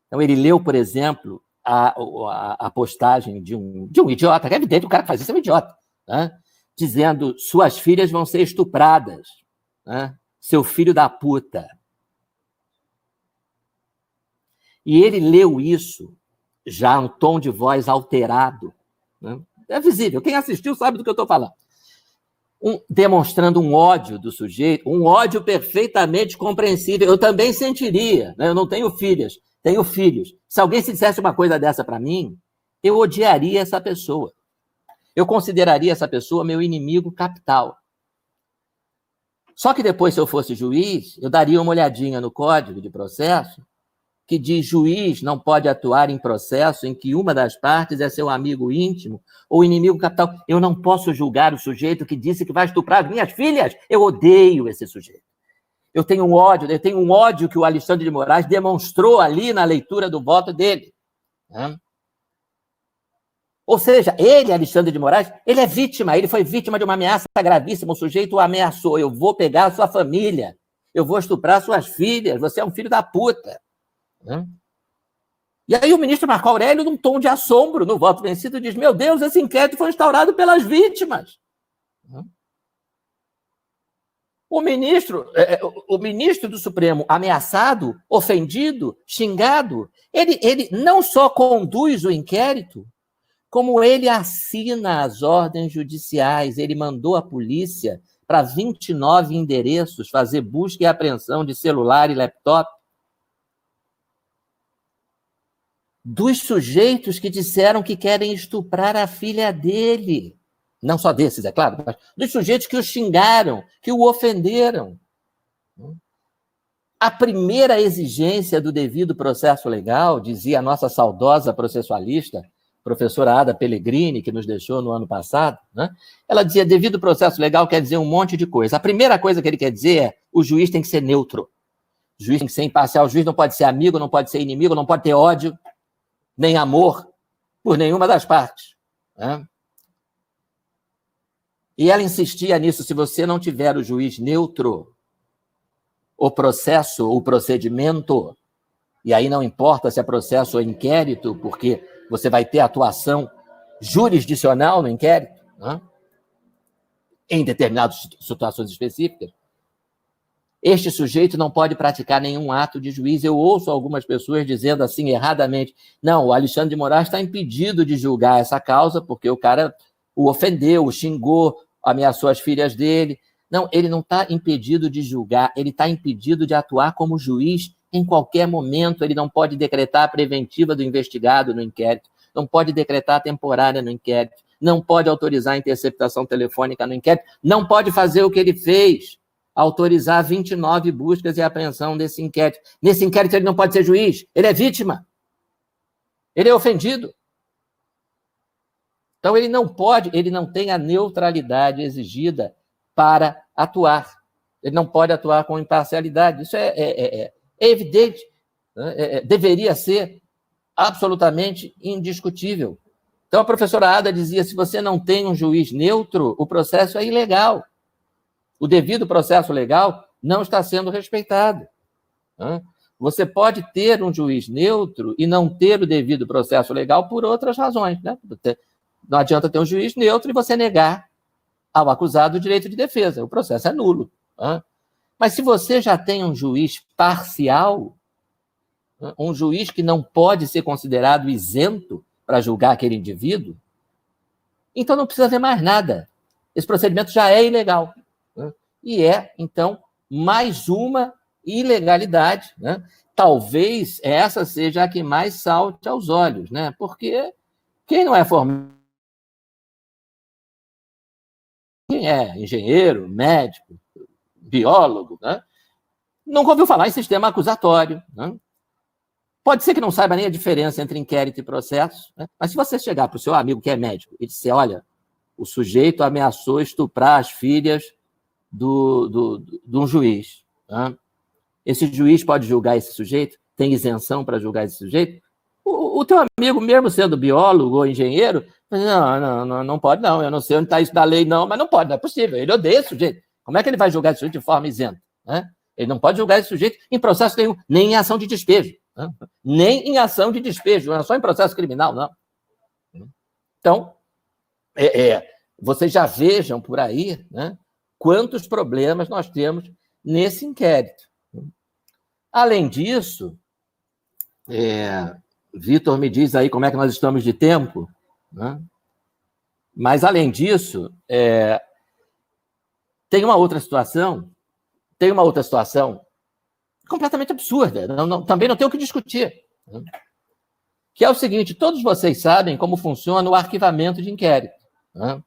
Então, ele leu, por exemplo, a postagem de um idiota, que é evidente, o cara que faz isso é um idiota, né, dizendo: suas filhas vão ser estupradas, né, seu filho da puta. E ele leu isso já um tom de voz alterado, né? É visível, quem assistiu sabe do que eu estou falando. Demonstrando um ódio do sujeito, um ódio perfeitamente compreensível. Eu também sentiria, né? Eu não tenho filhas, tenho filhos. Se alguém se dissesse uma coisa dessa para mim, eu odiaria essa pessoa. Eu consideraria essa pessoa meu inimigo capital. Só que depois, se eu fosse juiz, eu daria uma olhadinha no Código de Processo, que diz: juiz não pode atuar em processo em que uma das partes é seu amigo íntimo ou inimigo capital. Eu não posso julgar o sujeito que disse que vai estuprar minhas filhas. Eu odeio esse sujeito. Eu tenho um ódio que o Alexandre de Moraes demonstrou ali na leitura do voto dele, né? Ou seja, ele, Alexandre de Moraes, ele é vítima, ele foi vítima de uma ameaça gravíssima. O sujeito o ameaçou: eu vou pegar a sua família, eu vou estuprar suas filhas, você é um filho da puta. E aí o ministro Marco Aurélio, num tom de assombro no voto vencido, diz: meu Deus, esse inquérito foi instaurado pelas vítimas. O ministro do Supremo, ameaçado, ofendido, xingado, ele não só conduz o inquérito, como ele assina as ordens judiciais. Ele mandou a polícia para 29 endereços fazer busca e apreensão de celular e laptop dos sujeitos que disseram que querem estuprar a filha dele. Não só desses, é claro, mas dos sujeitos que o xingaram, que o ofenderam. A primeira exigência do devido processo legal, dizia a nossa saudosa processualista, professora Ada Pellegrini, que nos deixou no ano passado, né? Ela dizia, devido processo legal quer dizer um monte de coisa. A primeira coisa que ele quer dizer é, o juiz tem que ser neutro. O juiz tem que ser imparcial, o juiz não pode ser amigo, não pode ser inimigo, não pode ter ódio, nem amor por nenhuma das partes, né? E ela insistia nisso, se você não tiver o juiz neutro, o processo, o procedimento, e aí não importa se é processo ou inquérito, porque você vai ter atuação jurisdicional no inquérito, né? Em determinadas situações específicas, este sujeito não pode praticar nenhum ato de juiz. Eu ouço algumas pessoas dizendo assim, erradamente, não, o Alexandre de Moraes está impedido de julgar essa causa porque o cara o ofendeu, o xingou, ameaçou as filhas dele. Não, ele não está impedido de julgar, ele está impedido de atuar como juiz em qualquer momento. Ele não pode decretar a preventiva do investigado no inquérito, não pode decretar a temporária no inquérito, não pode autorizar a interceptação telefônica no inquérito, não pode fazer o que ele fez, autorizar 29 buscas e apreensão desse inquérito. Nesse inquérito ele não pode ser juiz, ele é vítima, ele é ofendido. Então ele não pode, ele não tem a neutralidade exigida para atuar. Ele não pode atuar com imparcialidade. Isso é evidente, né? Deveria ser absolutamente indiscutível. Então a professora Ada dizia, se você não tem um juiz neutro, o processo é ilegal. O devido processo legal não está sendo respeitado, né? Você pode ter um juiz neutro e não ter o devido processo legal por outras razões, né? Não adianta ter um juiz neutro e você negar ao acusado o direito de defesa. O processo é nulo, né? Mas se você já tem um juiz parcial, né, um juiz que não pode ser considerado isento para julgar aquele indivíduo, então não precisa ver mais nada. Esse procedimento já é ilegal, né? E é, então, mais uma ilegalidade, né? Talvez essa seja a que mais salte aos olhos, né? Porque quem não é formado, quem é engenheiro, médico, biólogo, né, nunca ouviu falar em sistema acusatório, né? Pode ser que não saiba nem a diferença entre inquérito e processo, né? Mas se você chegar para o seu amigo que é médico e disser, olha, o sujeito ameaçou estuprar as filhas de um juiz, né? Esse juiz pode julgar esse sujeito? Tem isenção para julgar esse sujeito? O teu amigo, mesmo sendo biólogo ou engenheiro, não pode não, eu não sei onde está isso da lei não, mas não pode, não é possível, ele odeia esse sujeito. Como é que ele vai julgar esse sujeito de forma isenta, né? Ele não pode julgar esse sujeito em processo nenhum, nem em ação de despejo, né? Nem em ação de despejo, não é só em processo criminal, não. Então, vocês já vejam por aí, né, quantos problemas nós temos nesse inquérito. Além disso, Vitor me diz aí como é que nós estamos de tempo, né? Mas, além disso, tem uma outra situação completamente absurda, também não tem o que discutir, né? Que é o seguinte, todos vocês sabem como funciona o arquivamento de inquérito, né?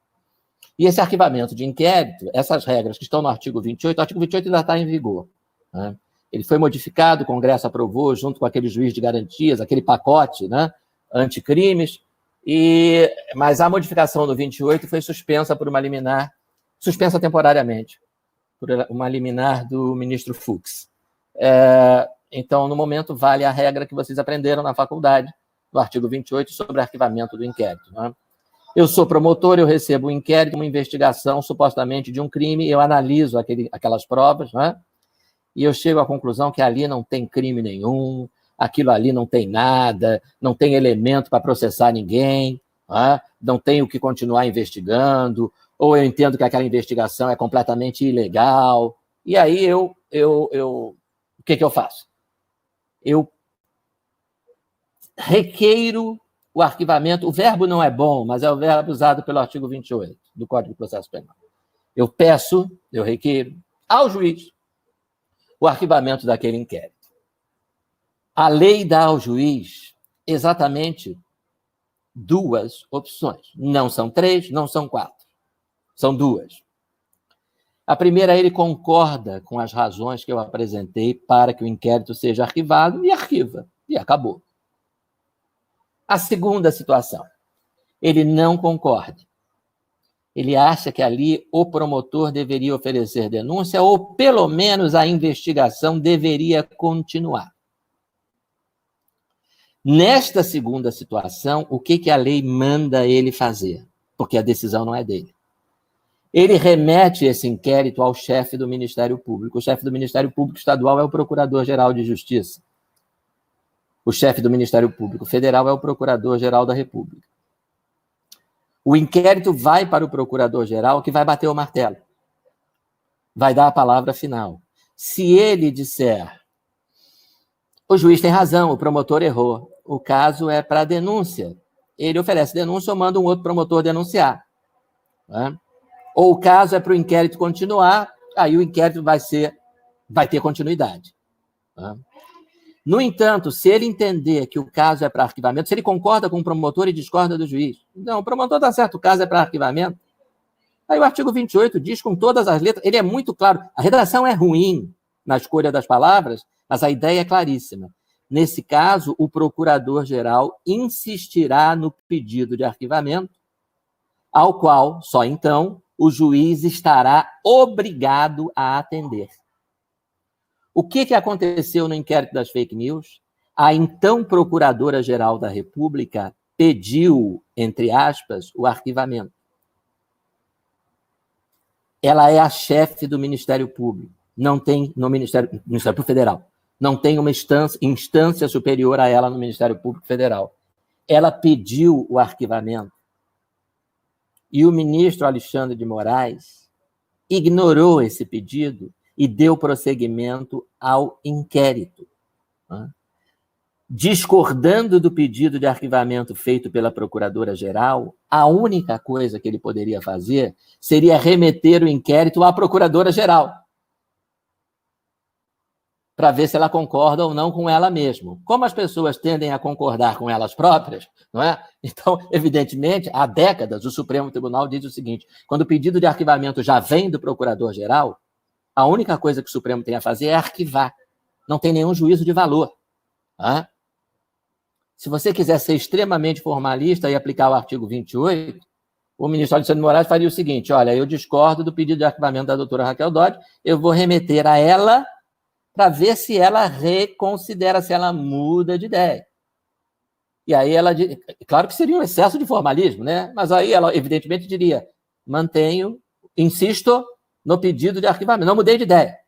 E esse arquivamento de inquérito, essas regras que estão no artigo 28, o artigo 28 ainda está em vigor, né? Ele foi modificado, o Congresso aprovou, junto com aquele juiz de garantias, aquele pacote, né, anticrimes, mas a modificação do 28 foi suspensa por uma liminar, suspensa temporariamente, por uma liminar do ministro Fux. Então, no momento, vale a regra que vocês aprenderam na faculdade, do artigo 28, sobre arquivamento do inquérito, né? Eu sou promotor, eu recebo um inquérito, uma investigação, supostamente, de um crime, eu analiso aquelas provas, né? E eu chego à conclusão que ali não tem crime nenhum, aquilo ali não tem nada, não tem elemento para processar ninguém, né? Não tem o que continuar investigando, ou eu entendo que aquela investigação é completamente ilegal. E aí o que eu faço? Eu requeiro o arquivamento, o verbo não é bom, mas é o verbo usado pelo artigo 28 do Código de Processo Penal. Eu requeiro ao juiz o arquivamento daquele inquérito. A lei dá ao juiz exatamente duas opções. Não são três, não são quatro. São duas. A primeira, ele concorda com as razões que eu apresentei para que o inquérito seja arquivado e arquiva, e acabou. A segunda situação, ele não concorda. Ele acha que ali o promotor deveria oferecer denúncia ou, pelo menos, a investigação deveria continuar. Nesta segunda situação, o que a lei manda ele fazer? Porque a decisão não é dele. Ele remete esse inquérito ao chefe do Ministério Público. O chefe do Ministério Público Estadual é o Procurador-Geral de Justiça. O chefe do Ministério Público Federal é o Procurador-Geral da República. O inquérito vai para o Procurador-Geral, que vai bater o martelo. Vai dar a palavra final. Se ele disser, o juiz tem razão, o promotor errou, o caso é para denúncia, ele oferece denúncia ou manda um outro promotor denunciar. Né? Ou o caso é para o inquérito continuar, aí o inquérito vai ter continuidade. Né? No entanto, se ele entender que o caso é para arquivamento, se ele concorda com o promotor e discorda do juiz, não, o promotor está certo, o caso é para arquivamento, aí o artigo 28 diz com todas as letras, ele é muito claro, a redação é ruim na escolha das palavras, mas a ideia é claríssima. Nesse caso, o procurador-geral insistirá no pedido de arquivamento, ao qual, só então, o juiz estará obrigado a atender. O que aconteceu no inquérito das fake news? A então Procuradora-Geral da República pediu, entre aspas, o arquivamento. Ela é a chefe do Ministério Público, não tem no Ministério Público Federal, não tem uma instância superior a ela no Ministério Público Federal. Ela pediu o arquivamento. E o ministro Alexandre de Moraes ignorou esse pedido e deu prosseguimento ao inquérito. Discordando do pedido de arquivamento feito pela Procuradora-Geral, a única coisa que ele poderia fazer seria remeter o inquérito à Procuradora-Geral, para ver se ela concorda ou não com ela mesma. Como as pessoas tendem a concordar com elas próprias, não é? Então, evidentemente, há décadas, o Supremo Tribunal diz o seguinte, quando o pedido de arquivamento já vem do Procurador-Geral, a única coisa que o Supremo tem a fazer é arquivar. Não tem nenhum juízo de valor. Tá? Se você quiser ser extremamente formalista e aplicar o artigo 28, o ministro Alexandre de Moraes faria o seguinte, olha, eu discordo do pedido de arquivamento da doutora Raquel Dodge, eu vou remeter a ela para ver se ela reconsidera, se ela muda de ideia. E aí ela, claro que seria um excesso de formalismo, né? Mas aí ela, evidentemente, diria, mantenho, insisto no pedido de arquivamento, não mudei de ideia.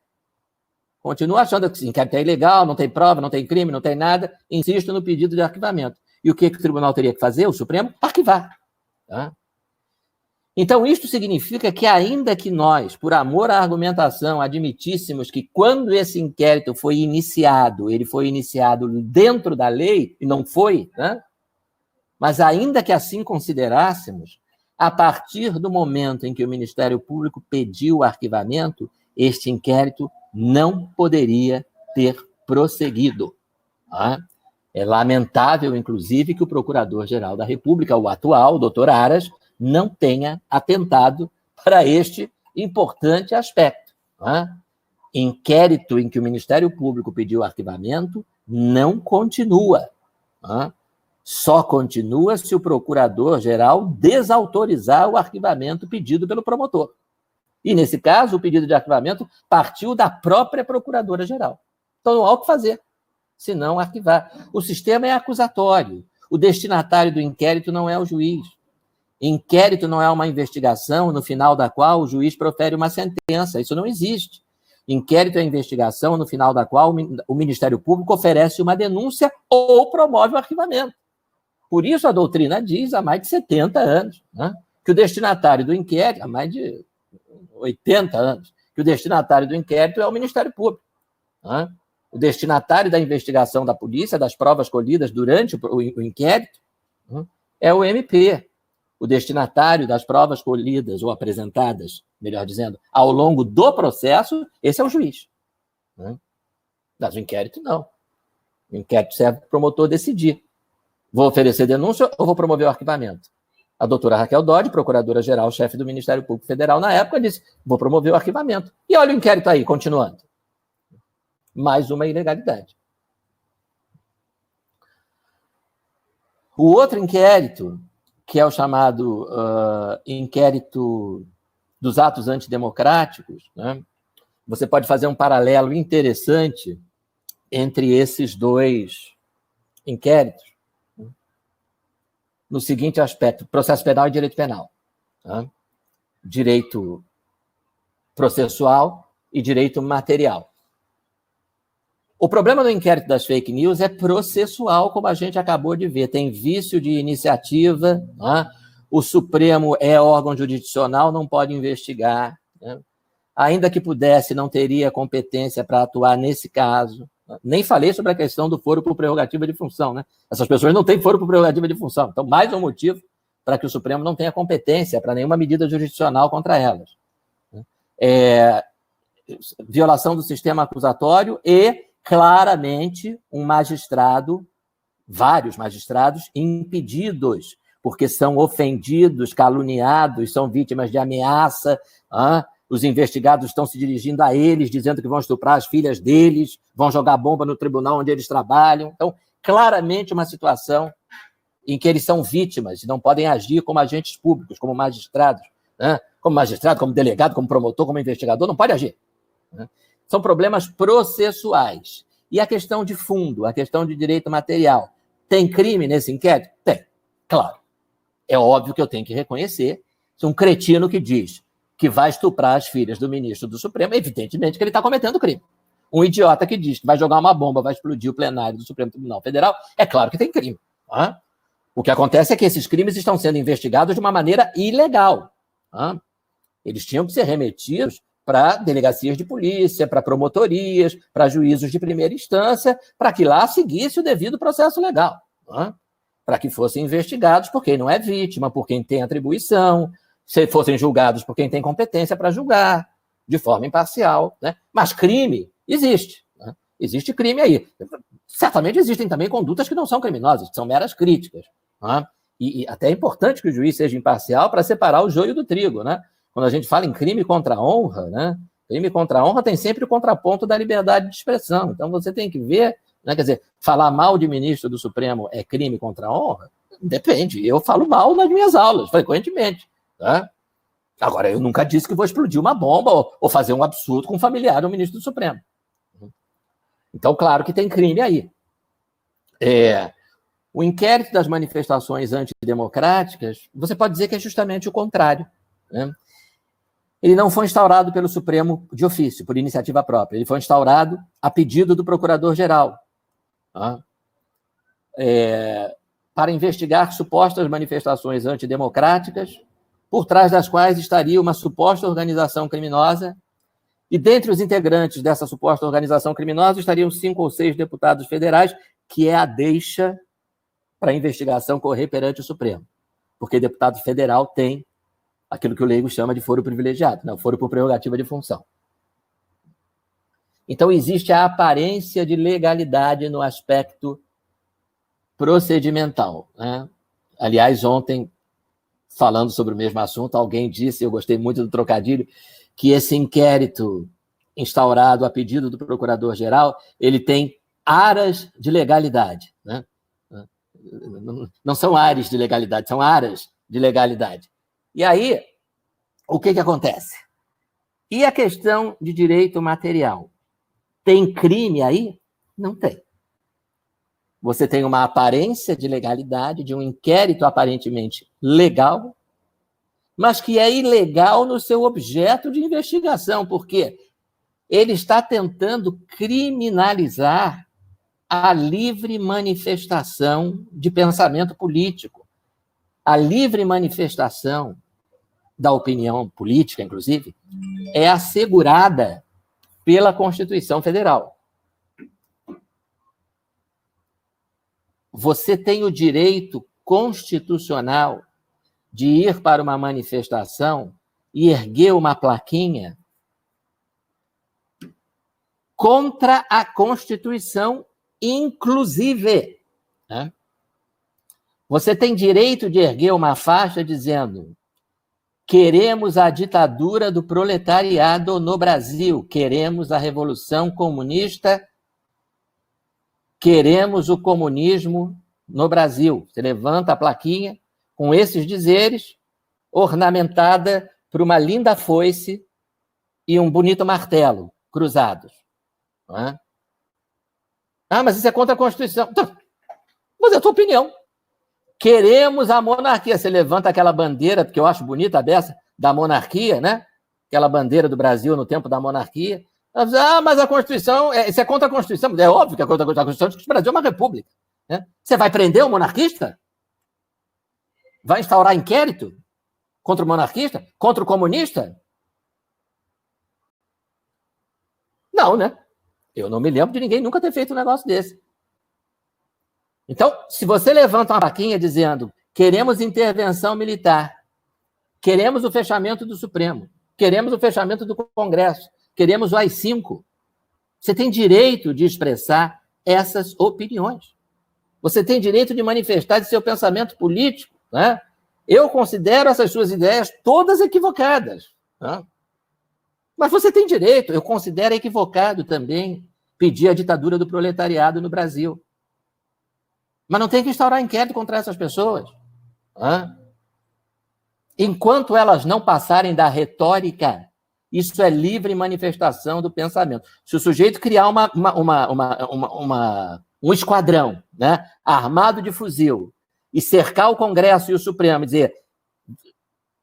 Continuo achando que o inquérito é ilegal, não tem prova, não tem crime, não tem nada, insisto no pedido de arquivamento. E o que o tribunal teria que fazer, o Supremo? Arquivar. Tá? Então, isto significa que, ainda que nós, por amor à argumentação, admitíssemos que quando esse inquérito foi iniciado, ele foi iniciado dentro da lei, e não foi, né? Mas ainda que assim considerássemos, a partir do momento em que o Ministério Público pediu o arquivamento, este inquérito não poderia ter prosseguido. Tá? É lamentável, inclusive, que o Procurador-Geral da República, o atual, o doutor Aras, não tenha atentado para este importante aspecto. Tá? Inquérito em que o Ministério Público pediu arquivamento não continua. Tá? Só continua se o Procurador-Geral desautorizar o arquivamento pedido pelo promotor. E, nesse caso, o pedido de arquivamento partiu da própria Procuradora-Geral. Então, não há o que fazer, senão arquivar. O sistema é acusatório. O destinatário do inquérito não é o juiz. Inquérito não é uma investigação no final da qual o juiz profere uma sentença. Isso não existe. Inquérito é investigação no final da qual o Ministério Público oferece uma denúncia ou promove o arquivamento. Por isso a doutrina diz, há mais de 70 anos, né, que o destinatário do inquérito, há mais de 80 anos, que o destinatário do inquérito é o Ministério Público. Né? O destinatário da investigação da polícia, das provas colhidas durante o inquérito, é o MP. O destinatário das provas colhidas ou apresentadas, melhor dizendo, ao longo do processo, esse é o juiz. Né? Mas o inquérito, não. O inquérito serve para o promotor decidir. Vou oferecer denúncia ou vou promover o arquivamento? A doutora Raquel Dodge, procuradora-geral, chefe do Ministério Público Federal na época, disse: vou promover o arquivamento. E olha o inquérito aí, continuando. Mais uma ilegalidade. O outro inquérito, que é o chamado inquérito dos atos antidemocráticos, né? Você pode fazer um paralelo interessante entre esses dois inquéritos no seguinte aspecto: processo penal e direito penal. Tá? Direito processual e direito material. O problema do inquérito das fake news é processual, como a gente acabou de ver. Tem vício de iniciativa, né? O Supremo é órgão jurisdicional, não pode investigar, né? Ainda que pudesse, não teria competência para atuar nesse caso. Nem falei sobre a questão do foro por prerrogativa de função, né? Essas pessoas não têm foro por prerrogativa de função. Então, mais um motivo para que o Supremo não tenha competência para nenhuma medida jurisdicional contra elas. Violação do sistema acusatório e, claramente, um magistrado, vários magistrados, impedidos, porque são ofendidos, caluniados, são vítimas de ameaça, os investigados estão se dirigindo a eles, dizendo que vão estuprar as filhas deles, vão jogar bomba no tribunal onde eles trabalham. Então, claramente uma situação em que eles são vítimas e não podem agir como agentes públicos, como magistrados, né? Como magistrado, como delegado, como promotor, como investigador, não pode agir, né? São problemas processuais. E a questão de fundo, a questão de direito material. Tem crime nesse inquérito? Tem, claro. É óbvio que eu tenho que reconhecer se um cretino que diz que vai estuprar as filhas do ministro do Supremo, evidentemente que ele está cometendo crime. Um idiota que diz que vai jogar uma bomba, vai explodir o plenário do Supremo Tribunal Federal, é claro que tem crime. Tá? O que acontece é que esses crimes estão sendo investigados de uma maneira ilegal. Tá? Eles tinham que ser remetidos para delegacias de polícia, para promotorias, para juízos de primeira instância, para que lá seguisse o devido processo legal. Tá? Para que fossem investigados por quem não é vítima, por quem tem atribuição, se fossem julgados por quem tem competência para julgar, de forma imparcial. Né? Mas crime existe. Né? Existe crime aí. Certamente existem também condutas que não são criminosas, que são meras críticas. Né? E até é importante que o juiz seja imparcial para separar o joio do trigo. Né? Quando a gente fala em crime contra a honra, né? Crime contra a honra tem sempre o contraponto da liberdade de expressão. Então você tem que ver, né? Quer dizer, falar mal de ministro do Supremo é crime contra a honra? Depende. Eu falo mal nas minhas aulas, frequentemente. Tá? Agora, eu nunca disse que vou explodir uma bomba ou fazer um absurdo com um familiar do ministro do Supremo. Então, claro que tem crime aí. O inquérito das manifestações antidemocráticas, você pode dizer que é justamente o contrário. Né? Ele não foi instaurado pelo Supremo de ofício, por iniciativa própria. Ele foi instaurado a pedido do Procurador-Geral. Tá? Para investigar supostas manifestações antidemocráticas, por trás das quais estaria uma suposta organização criminosa, e dentre os integrantes dessa suposta organização criminosa estariam 5 ou 6 deputados federais, que é a deixa para a investigação correr perante o Supremo. Porque deputado federal tem aquilo que o leigo chama de foro privilegiado, né? O foro por prerrogativa de função. Então, existe a aparência de legalidade no aspecto procedimental. Né? Aliás, ontem, falando sobre o mesmo assunto, alguém disse, eu gostei muito do trocadilho, que esse inquérito instaurado a pedido do Procurador-Geral, ele tem aras de legalidade. Né? Não são ares de legalidade, são aras de legalidade. E aí, o que acontece? E a questão de direito material? Tem crime aí? Não tem. Você tem uma aparência de legalidade, de um inquérito aparentemente legal, mas que é ilegal no seu objeto de investigação, porque ele está tentando criminalizar a livre manifestação de pensamento político. A livre manifestação da opinião política, inclusive, é assegurada pela Constituição Federal. Você tem o direito constitucional de ir para uma manifestação e erguer uma plaquinha contra a Constituição, inclusive. Né? Você tem direito de erguer uma faixa dizendo: queremos a ditadura do proletariado no Brasil, queremos a revolução comunista, queremos o comunismo no Brasil. Você levanta a plaquinha com esses dizeres, ornamentada por uma linda foice e um bonito martelo cruzados. Não é? Ah, mas isso é contra a Constituição. Mas é a tua opinião. Queremos a monarquia. Você levanta aquela bandeira, que eu acho bonita a beça, da monarquia, né? Aquela bandeira do Brasil no tempo da monarquia. Ah, mas a Constituição, isso é contra a Constituição. É óbvio que é contra a Constituição, porque o Brasil é uma república. Né? Você vai prender o monarquista? Vai instaurar inquérito contra o monarquista? Contra o comunista? Não, né? Eu não me lembro de ninguém nunca ter feito um negócio desse. Então, se você levanta uma plaquinha dizendo: queremos intervenção militar, queremos o fechamento do Supremo, queremos o fechamento do Congresso, queremos o AI-5, você tem direito de expressar essas opiniões. Você tem direito de manifestar de seu pensamento político. Né? Eu considero essas suas ideias todas equivocadas. Né? Mas você tem direito, eu considero equivocado também pedir a ditadura do proletariado no Brasil. Mas não tem que instaurar inquérito contra essas pessoas. Né? Enquanto elas não passarem da retórica, isso é livre manifestação do pensamento. Se o sujeito criar um esquadrão, né, armado de fuzil, e cercar o Congresso e o Supremo e dizer: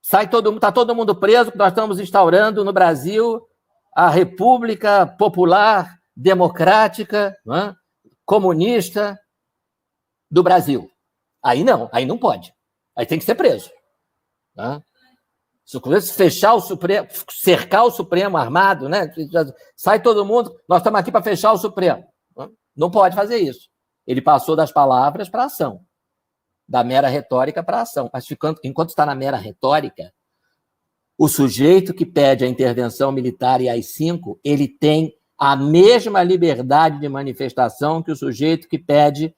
está todo mundo preso, nós estamos instaurando no Brasil a República Popular Democrática, né, comunista do Brasil. Aí não pode. Aí tem que ser preso. Né? Se fechar o Supremo, cercar o Supremo armado, né? Sai todo mundo, nós estamos aqui para fechar o Supremo. Não pode fazer isso. Ele passou das palavras para a ação, da mera retórica para a ação. Mas enquanto está na mera retórica, o sujeito que pede a intervenção militar e AI-5, ele tem a mesma liberdade de manifestação que o sujeito que pede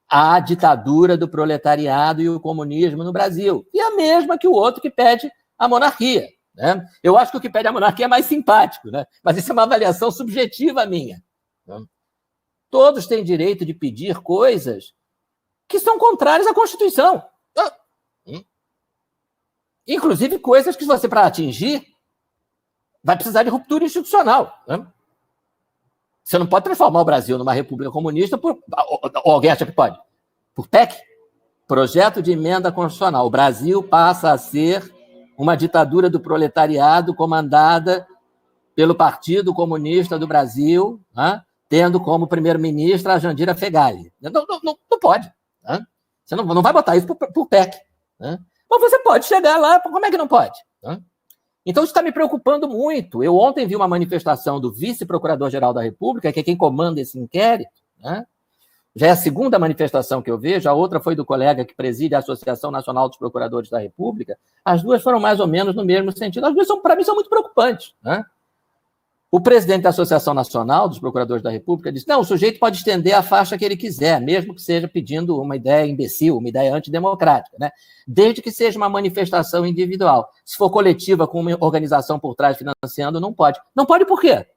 a ditadura do proletariado e o comunismo no Brasil. E a mesma que o outro que pede a monarquia. Né? Eu acho que o que pede a monarquia é mais simpático, né? Mas isso é uma avaliação subjetiva minha. Né? Todos têm direito de pedir coisas que são contrárias à Constituição. Inclusive coisas que você, para atingir, vai precisar de ruptura institucional. Né? Você não pode transformar o Brasil numa república comunista ou alguém acha que pode? Por PEC? Projeto de emenda constitucional. O Brasil passa a ser uma ditadura do proletariado comandada pelo Partido Comunista do Brasil, né? Tendo como primeiro-ministra a Jandira Fegali. Não pode. Né? Você não vai botar isso por PEC. Né? Mas você pode chegar lá, como é que não pode? Né? Então, isso está me preocupando muito. Eu ontem vi uma manifestação do vice-procurador-geral da República, que é quem comanda esse inquérito. Né? Já é a segunda manifestação que eu vejo, a outra foi do colega que preside a Associação Nacional dos Procuradores da República. As duas foram mais ou menos no mesmo sentido. As duas, para mim, são muito preocupantes. Né? O presidente da Associação Nacional dos Procuradores da República disse: não, o sujeito pode estender a faixa que ele quiser, mesmo que seja pedindo uma ideia imbecil, uma ideia antidemocrática, né? Desde que seja uma manifestação individual. Se for coletiva, com uma organização por trás financiando, não pode. Não pode por quê?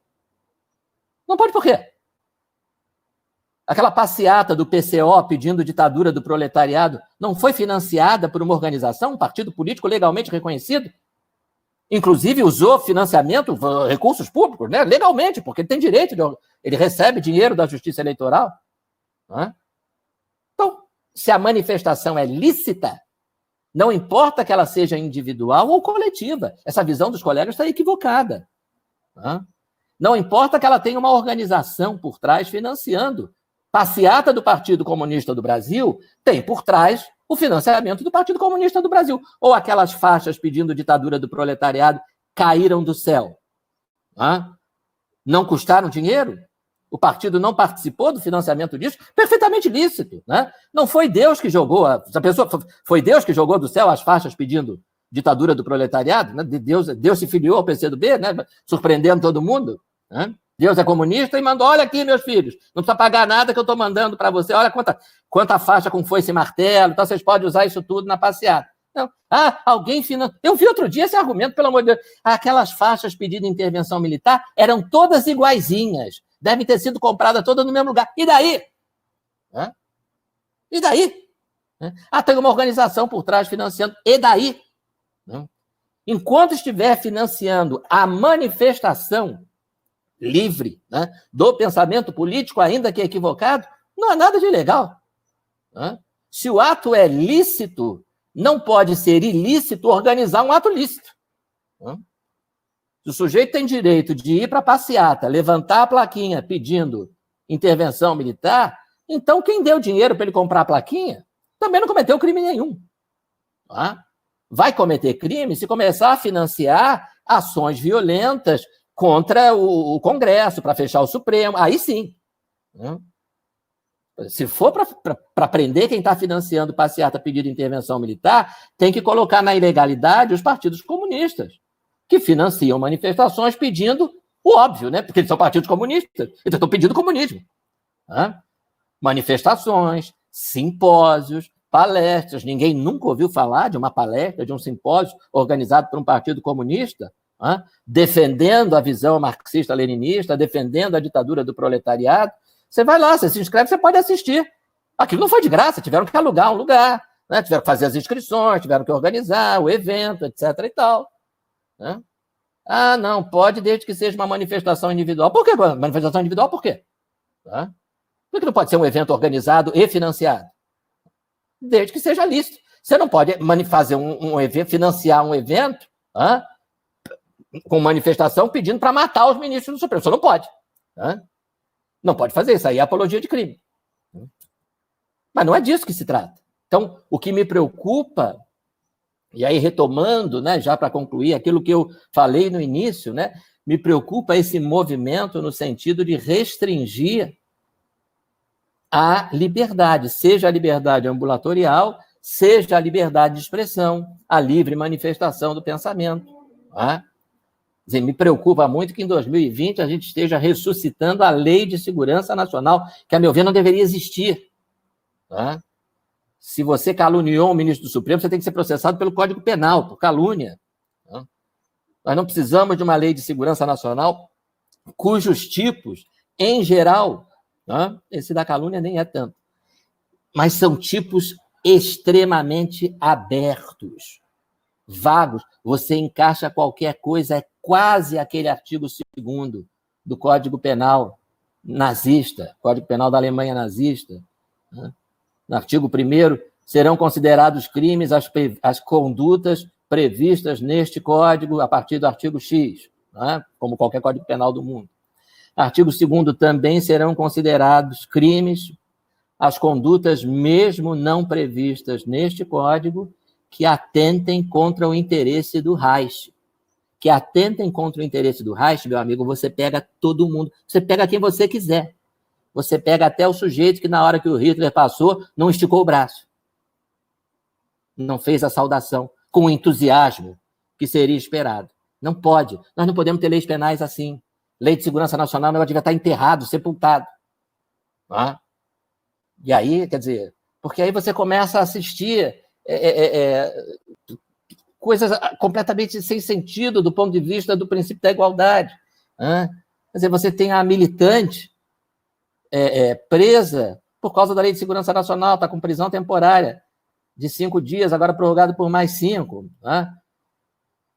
Não pode por quê? Aquela passeata do PCO pedindo ditadura do proletariado não foi financiada por uma organização, um partido político legalmente reconhecido? Inclusive usou financiamento, recursos públicos, né? Legalmente, porque ele tem direito, ele recebe dinheiro da Justiça Eleitoral. Né? Então, se a manifestação é lícita, não importa que ela seja individual ou coletiva, essa visão dos colegas está equivocada. Né? Não importa que ela tenha uma organização por trás financiando. Passeata do Partido Comunista do Brasil tem por trás o financiamento do Partido Comunista do Brasil. Ou aquelas faixas pedindo ditadura do proletariado caíram do céu. Não custaram dinheiro? O partido não participou do financiamento disso? Perfeitamente lícito. Né? Não foi Deus que jogou, foi Deus que jogou do céu as faixas pedindo ditadura do proletariado? Né? Deus se filiou ao PCdoB, né? Surpreendendo todo mundo. Né? Deus é comunista e mandou, olha aqui, meus filhos, não precisa pagar nada que eu estou mandando para você, olha quanta faixa com foice e martelo, então vocês podem usar isso tudo na passeata. Não. Alguém financia. Eu vi outro dia esse argumento, pelo amor de Deus. Aquelas faixas pedindo intervenção militar eram todas iguaizinhas, devem ter sido compradas todas no mesmo lugar. E daí? E daí? Tem uma organização por trás financiando. E daí? Enquanto estiver financiando a manifestação livre, do pensamento político, ainda que equivocado, não há nada de ilegal. Se o ato é lícito, não pode ser ilícito organizar um ato lícito. Se o sujeito tem direito de ir para a passeata, levantar a plaquinha pedindo intervenção militar, então quem deu dinheiro para ele comprar a plaquinha também não cometeu crime nenhum. Vai cometer crime se começar a financiar ações violentas contra o Congresso, para fechar o Supremo, aí sim. Se for para prender quem está financiando passeata pedindo intervenção militar, tem que colocar na ilegalidade os partidos comunistas, que financiam manifestações pedindo o óbvio, né? Porque eles são partidos comunistas, então estão pedindo comunismo. Manifestações, simpósios, palestras. Ninguém nunca ouviu falar de uma palestra, de um simpósio organizado por um partido comunista, defendendo a visão marxista-leninista, defendendo a ditadura do proletariado. Você vai lá, você se inscreve, você pode assistir. Aquilo não foi de graça, tiveram que alugar um lugar, tiveram que fazer as inscrições, tiveram que organizar o evento, etc. e tal. Não, pode desde que seja uma manifestação individual. Por que manifestação individual? Por quê? Por que não pode ser um evento organizado e financiado? Desde que seja lícito. Você não pode fazer um evento, financiar um evento com manifestação pedindo para matar os ministros do Supremo. Você não pode. Não pode fazer isso. Aí é apologia de crime. Mas não é disso que se trata. Então, o que me preocupa, e aí retomando, já para concluir aquilo que eu falei no início, me preocupa esse movimento no sentido de restringir a liberdade, seja a liberdade ambulatorial, seja a liberdade de expressão, a livre manifestação do pensamento. Me preocupa muito que em 2020 a gente esteja ressuscitando a Lei de Segurança Nacional, que, a meu ver, não deveria existir. Se você caluniou um ministro do Supremo, você tem que ser processado pelo Código Penal, por calúnia. Nós não precisamos de uma Lei de Segurança Nacional cujos tipos, em geral, esse da calúnia nem é tanto, mas são tipos extremamente abertos, vagos. Você encaixa qualquer coisa, é quase aquele artigo 2º do Código Penal nazista, Código Penal da Alemanha nazista. No artigo 1º, serão considerados crimes as condutas previstas neste Código a partir do artigo X, como qualquer Código Penal do mundo. Artigo 2º, também serão considerados crimes as condutas mesmo não previstas neste Código que atentem contra o interesse do Reich. Que atentem contra o interesse do Reich, meu amigo, você pega todo mundo, você pega quem você quiser. Você pega até o sujeito que, na hora que o Hitler passou, não esticou o braço. Não fez a saudação com o entusiasmo que seria esperado. Não pode. Nós não podemos ter leis penais assim. Lei de Segurança Nacional, ela devia estar enterrado, sepultado. E aí, quer dizer, porque aí você começa a assistir coisas completamente sem sentido do ponto de vista do princípio da igualdade. Quer dizer, você tem a militante presa por causa da Lei de Segurança Nacional, está com prisão temporária de 5 dias, agora prorrogado por mais 5.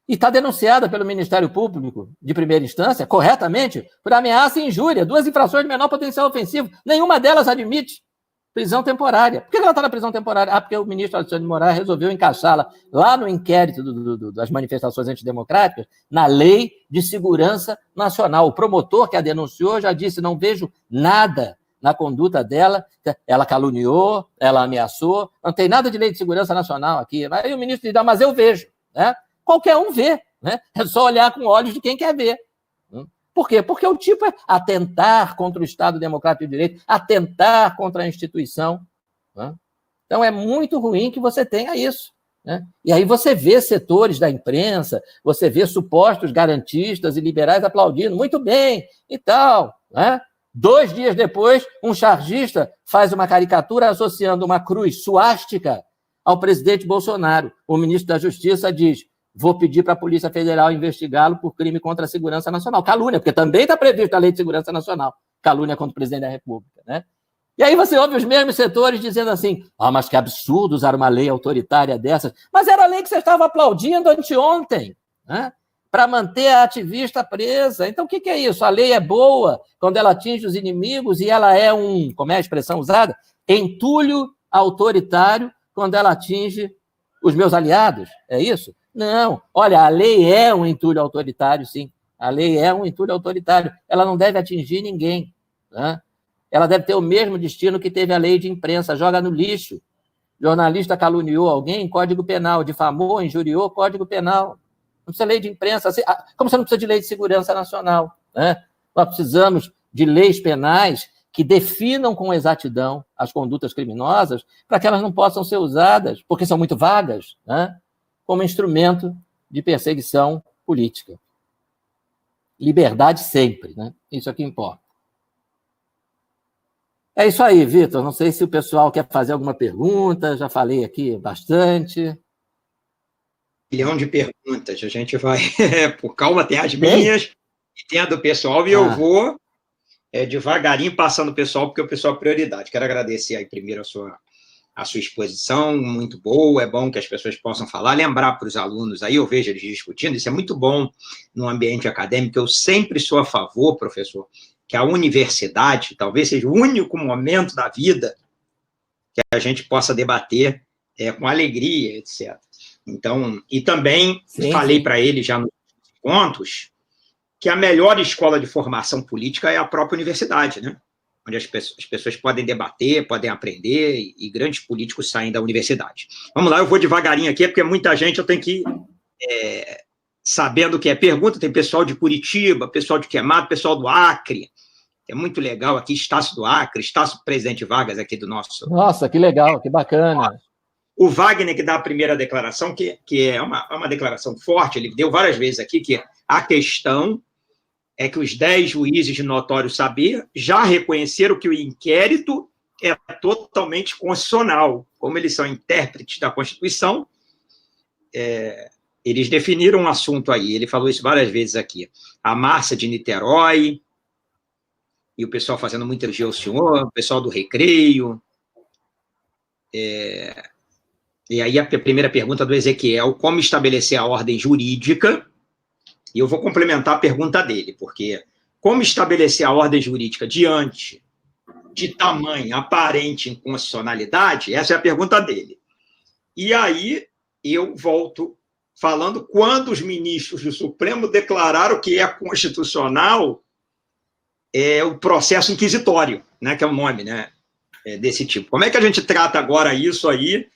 E está denunciada pelo Ministério Público de primeira instância, corretamente, por ameaça e injúria, 2 infrações de menor potencial ofensivo. Nenhuma delas admite prisão temporária. Por que ela está na prisão temporária? Porque o ministro Alexandre de Moraes resolveu encaixá-la lá no inquérito das manifestações antidemocráticas, na Lei de Segurança Nacional. O promotor que a denunciou já disse, não vejo nada na conduta dela, ela caluniou, ela ameaçou, não tem nada de Lei de Segurança Nacional aqui. Aí o ministro diz, mas eu vejo, Qualquer um vê, É só olhar com olhos de quem quer ver. Por quê? Porque o tipo é atentar contra o Estado Democrático de Direito, atentar contra a instituição. Então, é muito ruim que você tenha isso. né? E aí você vê setores da imprensa, você vê supostos garantistas e liberais aplaudindo, muito bem, e tal, né? 2 dias depois, um chargista faz uma caricatura associando uma cruz suástica ao presidente Bolsonaro. O ministro da Justiça diz: vou pedir para a Polícia Federal investigá-lo por crime contra a segurança nacional. Calúnia, porque também está previsto na Lei de Segurança Nacional. Calúnia contra o presidente da República, né? E aí você ouve os mesmos setores dizendo assim: mas que absurdo usar uma lei autoritária dessas. Mas era a lei que você estava aplaudindo anteontem, né? Para manter a ativista presa. Então, o que é isso? A lei é boa quando ela atinge os inimigos e ela é como é a expressão usada? Entulho autoritário quando ela atinge os meus aliados. É isso? Não. Olha, a lei é um entulho autoritário, sim. A lei é um entulho autoritário. Ela não deve atingir ninguém, né? Ela deve ter o mesmo destino que teve a lei de imprensa, joga no lixo. Jornalista caluniou alguém, Código Penal. Difamou, injuriou, Código Penal. Não precisa de lei de imprensa, como você não precisa de lei de segurança nacional, né? Nós precisamos de leis penais que definam com exatidão as condutas criminosas para que elas não possam ser usadas, porque são muito vagas, né? Como instrumento de perseguição política. Liberdade sempre, né? Isso é o que importa. É isso aí, Vitor. Não sei se o pessoal quer fazer alguma pergunta, já falei aqui bastante. Milhão de perguntas, a gente vai, por calma, tem as minhas e tem a do pessoal, e eu vou devagarinho passando o pessoal, porque o pessoal é prioridade. Quero agradecer aí primeiro a sua exposição, muito boa, é bom que as pessoas possam falar, lembrar para os alunos aí, eu vejo eles discutindo, isso é muito bom no ambiente acadêmico, eu sempre sou a favor, professor, que a universidade talvez seja o único momento da vida que a gente possa debater com alegria, etc. Então, e também falei para ele já nos pontos que a melhor escola de formação política é a própria universidade, né? Onde as pessoas podem debater, podem aprender, e grandes políticos saem da universidade. Vamos lá, eu vou devagarinho aqui, porque muita gente, eu tenho que ir sabendo o que é pergunta. Tem pessoal de Curitiba, pessoal de Queimado, pessoal do Acre, que é muito legal aqui, Estácio do Acre, Estácio Presidente Vargas aqui do nosso... Nossa, que legal, que bacana. O Wagner, que dá a primeira declaração, que é uma declaração forte, ele deu várias vezes aqui, que a questão é que os 10 juízes de notório saber já reconheceram que o inquérito é totalmente constitucional. Como eles são intérpretes da Constituição, eles definiram um assunto aí, ele falou isso várias vezes aqui. A Márcia de Niterói, e o pessoal fazendo muito elogio ao senhor, o pessoal do Recreio. E aí a primeira pergunta do Ezequiel: como estabelecer a ordem jurídica? E eu vou complementar a pergunta dele, porque como estabelecer a ordem jurídica diante de tamanha aparente inconstitucionalidade? Essa é a pergunta dele. E aí eu volto falando, quando os ministros do Supremo declararam que é constitucional o processo inquisitório, né, que é o nome, né, desse tipo. Como é que a gente trata agora isso aí,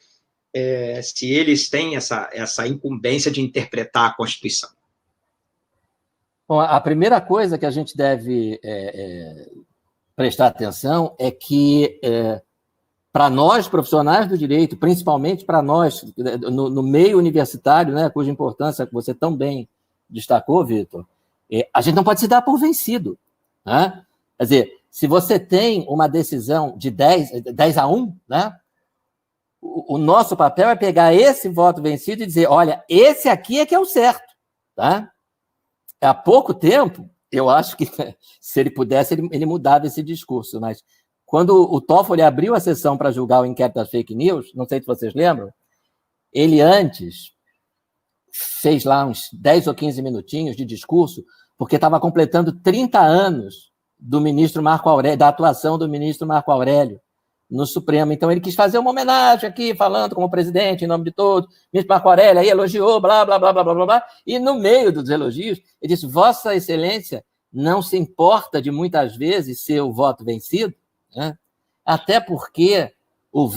se eles têm essa incumbência de interpretar a Constituição? Bom, a primeira coisa que a gente deve prestar atenção é que, para nós, profissionais do direito, principalmente para nós, no meio universitário, né, cuja importância você tão bem destacou, Vitor, a gente não pode se dar por vencido, né? Quer dizer, se você tem uma decisão de 10-1, né, o nosso papel é pegar esse voto vencido e dizer: olha, esse aqui é que é o certo, tá? Há pouco tempo, eu acho que, se ele pudesse, ele mudava esse discurso, mas quando o Toffoli abriu a sessão para julgar o inquérito das fake news, não sei se vocês lembram, ele antes fez lá uns 10 ou 15 minutinhos de discurso, porque estava completando 30 anos do ministro Marco Aurélio, da atuação do ministro Marco Aurélio no Supremo. Então, ele quis fazer uma homenagem aqui, falando como presidente, em nome de todos. O ministro Marco Aurélio aí elogiou, blá, blá, blá, blá, blá, blá, blá. E, no meio dos elogios, ele disse: Vossa Excelência não se importa de, muitas vezes, ser o voto vencido, né? Até porque o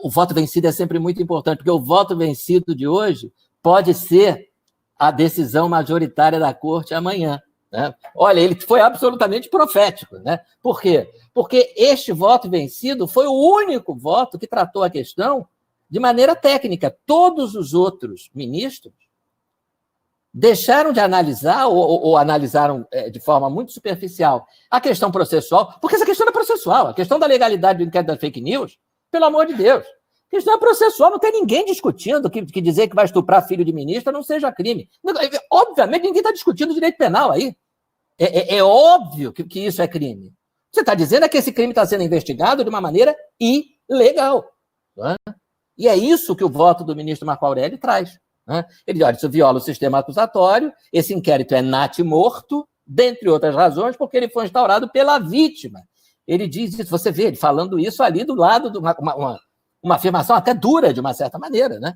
voto vencido é sempre muito importante, porque o voto vencido de hoje pode ser a decisão majoritária da Corte amanhã, né? Olha, ele foi absolutamente profético, né? Por quê? Porque este voto vencido foi o único voto que tratou a questão de maneira técnica. Todos os outros ministros deixaram de analisar ou analisaram de forma muito superficial a questão processual, porque essa questão é processual, a questão da legalidade do inquérito das fake news, pelo amor de Deus, a questão é processual, não tem ninguém discutindo que dizer que vai estuprar filho de ministro não seja crime. Obviamente, ninguém está discutindo direito penal aí. É óbvio que isso é crime. Você está dizendo que esse crime está sendo investigado de uma maneira ilegal. Né? E é isso que o voto do ministro Marco Aurélio traz. Né? Ele diz, olha, isso viola o sistema acusatório, esse inquérito é natimorto, dentre outras razões, porque ele foi instaurado pela vítima. Ele diz isso, você vê ele falando isso ali do lado de uma afirmação até dura, de uma certa maneira. Né?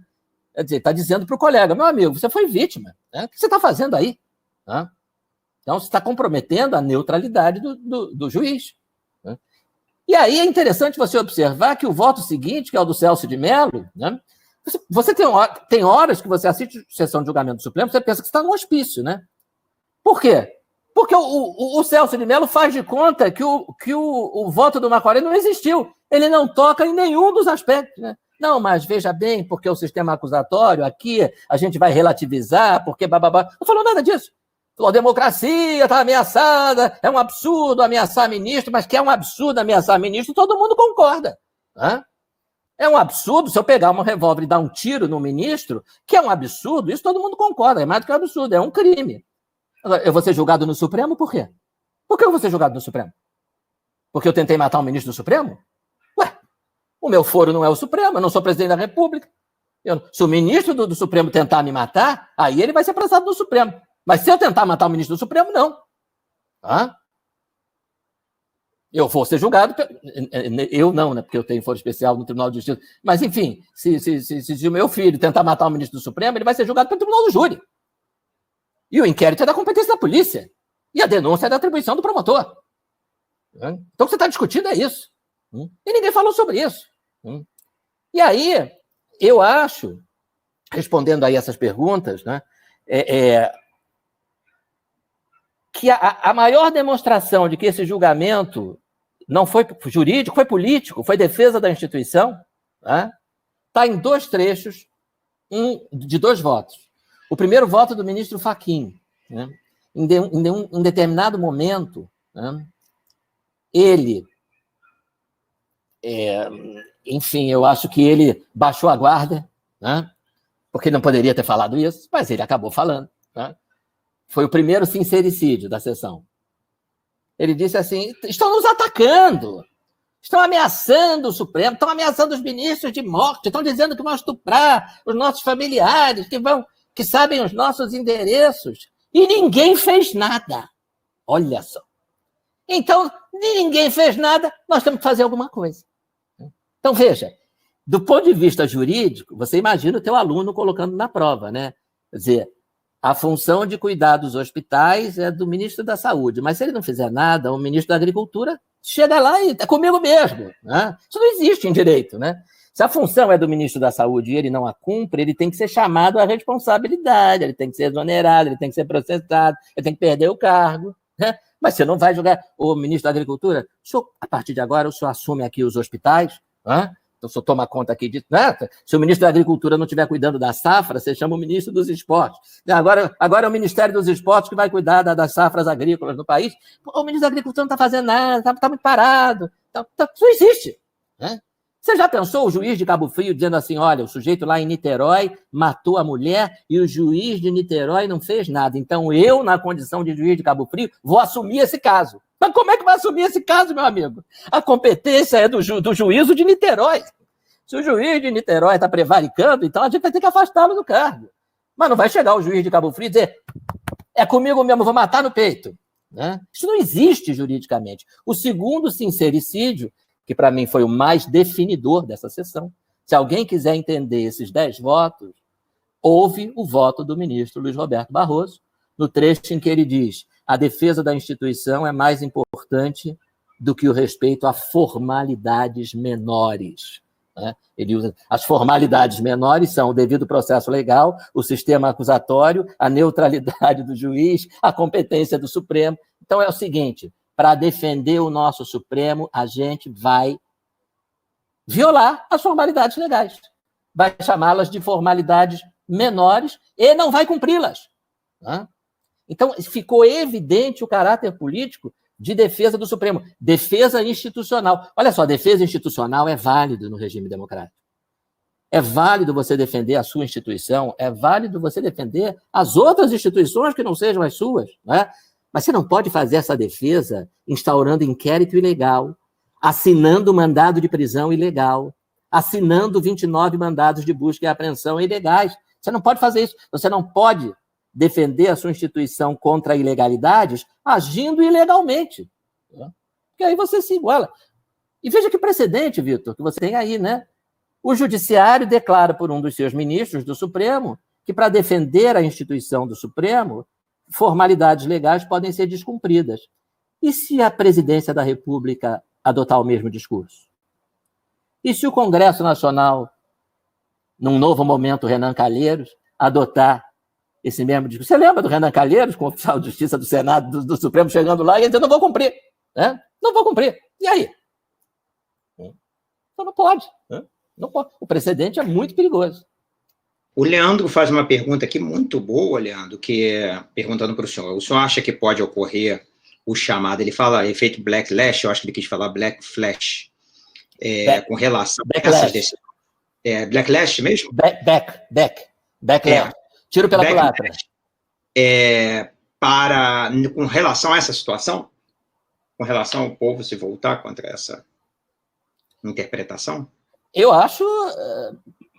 Quer dizer, está dizendo para o colega, meu amigo, você foi vítima. Né? O que você está fazendo aí? Né? Então, você está comprometendo a neutralidade do juiz. Né? E aí é interessante você observar que o voto seguinte, que é o do Celso de Mello, né? Você tem horas que você assiste sessão de julgamento do Supremo, você pensa que você está no hospício, né? Por quê? Porque o Celso de Mello faz de conta que o voto do Marco Aurélio não existiu. Ele não toca em nenhum dos aspectos, né? Não, mas veja bem, porque o sistema acusatório aqui a gente vai relativizar, porque bababá. Não falou nada disso. Falou, a democracia está ameaçada, é um absurdo ameaçar ministro, mas que é um absurdo ameaçar ministro, todo mundo concorda. Né? É um absurdo se eu pegar um revólver e dar um tiro no ministro, que é um absurdo, isso todo mundo concorda, é mais do que um absurdo, é um crime. Agora, eu vou ser julgado no Supremo por quê? Por que eu vou ser julgado no Supremo? Porque eu tentei matar um ministro do Supremo? Ué, o meu foro não é o Supremo, eu não sou presidente da República. Se o ministro do Supremo tentar me matar, aí ele vai ser processado no Supremo. Mas se eu tentar matar o ministro do Supremo, não. Tá? Eu vou ser julgado, eu não, né? Porque eu tenho foro especial no Tribunal de Justiça. Mas, enfim, se o meu filho tentar matar o ministro do Supremo, ele vai ser julgado pelo Tribunal do Júri. E o inquérito é da competência da polícia. E a denúncia é da atribuição do promotor. Então, o que você está discutindo é isso. E ninguém falou sobre isso. E aí, eu acho, respondendo aí essas perguntas, né, que a maior demonstração de que esse julgamento não foi jurídico, foi político, foi defesa da instituição, está em dois trechos de dois votos. O primeiro voto do ministro Fachin. Né? Em determinado momento, né, ele, enfim, eu acho que ele baixou a guarda, né, porque não poderia ter falado isso, mas ele acabou falando. Né? Foi o primeiro sincericídio da sessão. Ele disse assim, estão nos atacando, estão ameaçando o Supremo, estão ameaçando os ministros de morte, estão dizendo que vão estuprar os nossos familiares, que sabem os nossos endereços, e ninguém fez nada. Olha só. Então, ninguém fez nada, nós temos que fazer alguma coisa. Então, veja, do ponto de vista jurídico, você imagina o teu aluno colocando na prova, né? Quer dizer, a função de cuidar dos hospitais é do ministro da Saúde, mas se ele não fizer nada, o ministro da Agricultura chega lá e é comigo mesmo. Né? Isso não existe em direito. Né? Se a função é do ministro da Saúde e ele não a cumpre, ele tem que ser chamado à responsabilidade, ele tem que ser exonerado, ele tem que ser processado, ele tem que perder o cargo. Né? Mas você não vai julgar o ministro da Agricultura, a partir de agora o senhor assume aqui os hospitais, né? Então, o senhor toma conta aqui disso. Se o ministro da Agricultura não estiver cuidando da safra, você chama o ministro dos Esportes. Agora é o Ministério dos Esportes que vai cuidar das safras agrícolas no país. O ministro da Agricultura não está fazendo nada, está muito parado. Isso não existe. Né? Você já pensou o juiz de Cabo Frio dizendo assim, olha, o sujeito lá em Niterói matou a mulher e o juiz de Niterói não fez nada. Então eu, na condição de juiz de Cabo Frio, vou assumir esse caso. Mas como é que vai assumir esse caso, meu amigo? A competência é do juízo de Niterói. Se o juiz de Niterói está prevaricando, então a gente vai ter que afastá-lo do cargo. Mas não vai chegar o juiz de Cabo Frio e dizer é comigo mesmo, vou matar no peito. Né? Isso não existe juridicamente. O segundo sincericídio, que para mim foi o mais definidor dessa sessão, se alguém quiser entender esses 10 votos, houve o voto do ministro Luiz Roberto Barroso, no trecho em que ele diz a defesa da instituição é mais importante do que o respeito a formalidades menores. Né? Ele usa as formalidades menores são o devido processo legal, o sistema acusatório, a neutralidade do juiz, a competência do Supremo. Então é o seguinte, para defender o nosso Supremo, a gente vai violar as formalidades legais. vai chamá-las de formalidades menores e não vai cumpri-las. Né? Então, ficou evidente o caráter político de defesa do Supremo. Defesa institucional. Olha só, defesa institucional é válido no regime democrático. É válido você defender a sua instituição, é válido você defender as outras instituições que não sejam as suas. Né? Mas você não pode fazer essa defesa instaurando inquérito ilegal, assinando mandado de prisão ilegal, assinando 29 mandados de busca e apreensão ilegais. Você não pode fazer isso. Você não pode defender a sua instituição contra ilegalidades agindo ilegalmente. Porque aí você se iguala. E veja que precedente, Vitor, que você tem aí, né? O Judiciário declara por um dos seus ministros do Supremo que, para defender a instituição do Supremo, formalidades legais podem ser descumpridas. E se a Presidência da República adotar o mesmo discurso? E se o Congresso Nacional, num novo momento, Renan Calheiros, adotar esse mesmo discurso? Você lembra do Renan Calheiros, com o oficial de justiça do Senado, do Supremo, chegando lá e ele dizendo, não vou cumprir. Né? Não vou cumprir. E aí? Então não pode. Né? Não pode. O precedente é muito perigoso. O Leandro faz uma pergunta aqui muito boa, Leandro, que é perguntando para o senhor acha que pode ocorrer o chamado, ele fala efeito backlash, eu acho que ele quis falar black flash, com relação a essas decisões. Backlash mesmo? Backlash. Tiro pela culatra. Com relação a essa situação? Com relação ao povo se voltar contra essa interpretação? Eu acho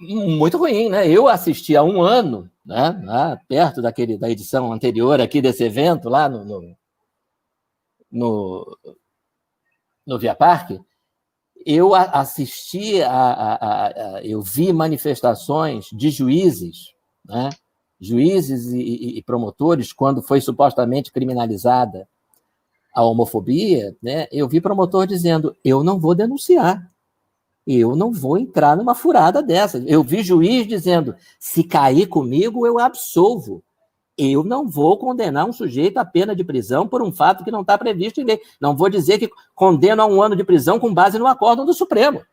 muito ruim, né? Eu assisti há um ano, né, lá perto da edição anterior aqui desse evento, lá no Via Parque, eu assisti, eu vi manifestações de juízes, né? Juízes e promotores, quando foi supostamente criminalizada a homofobia, né? Eu vi promotor dizendo, eu não vou denunciar, eu não vou entrar numa furada dessa. Eu vi juiz dizendo, se cair comigo, eu absolvo. Eu não vou condenar um sujeito à pena de prisão por um fato que não está previsto em lei. Não vou dizer que condeno a 1 ano de prisão com base no acórdão do Supremo.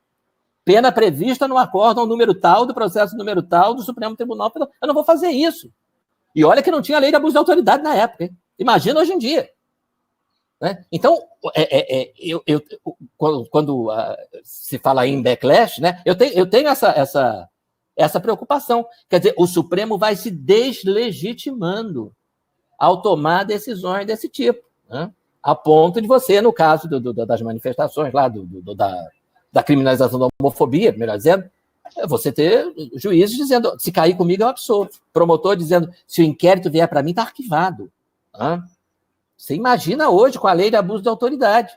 Pena prevista no acórdão número tal, do processo número tal, do Supremo Tribunal Federal. Eu não vou fazer isso. E olha que não tinha lei de abuso de autoridade na época. Hein? Imagina hoje em dia. Né? Então, quando se fala em backlash, né, eu tenho essa preocupação. Quer dizer, o Supremo vai se deslegitimando ao tomar decisões desse tipo, né? A ponto de você, no caso das manifestações lá, da criminalização da homofobia, melhor dizendo, você ter juízes dizendo, se cair comigo, eu absolvo. Promotor dizendo, se o inquérito vier para mim, está arquivado. Né? Você imagina hoje com a lei de abuso de autoridade.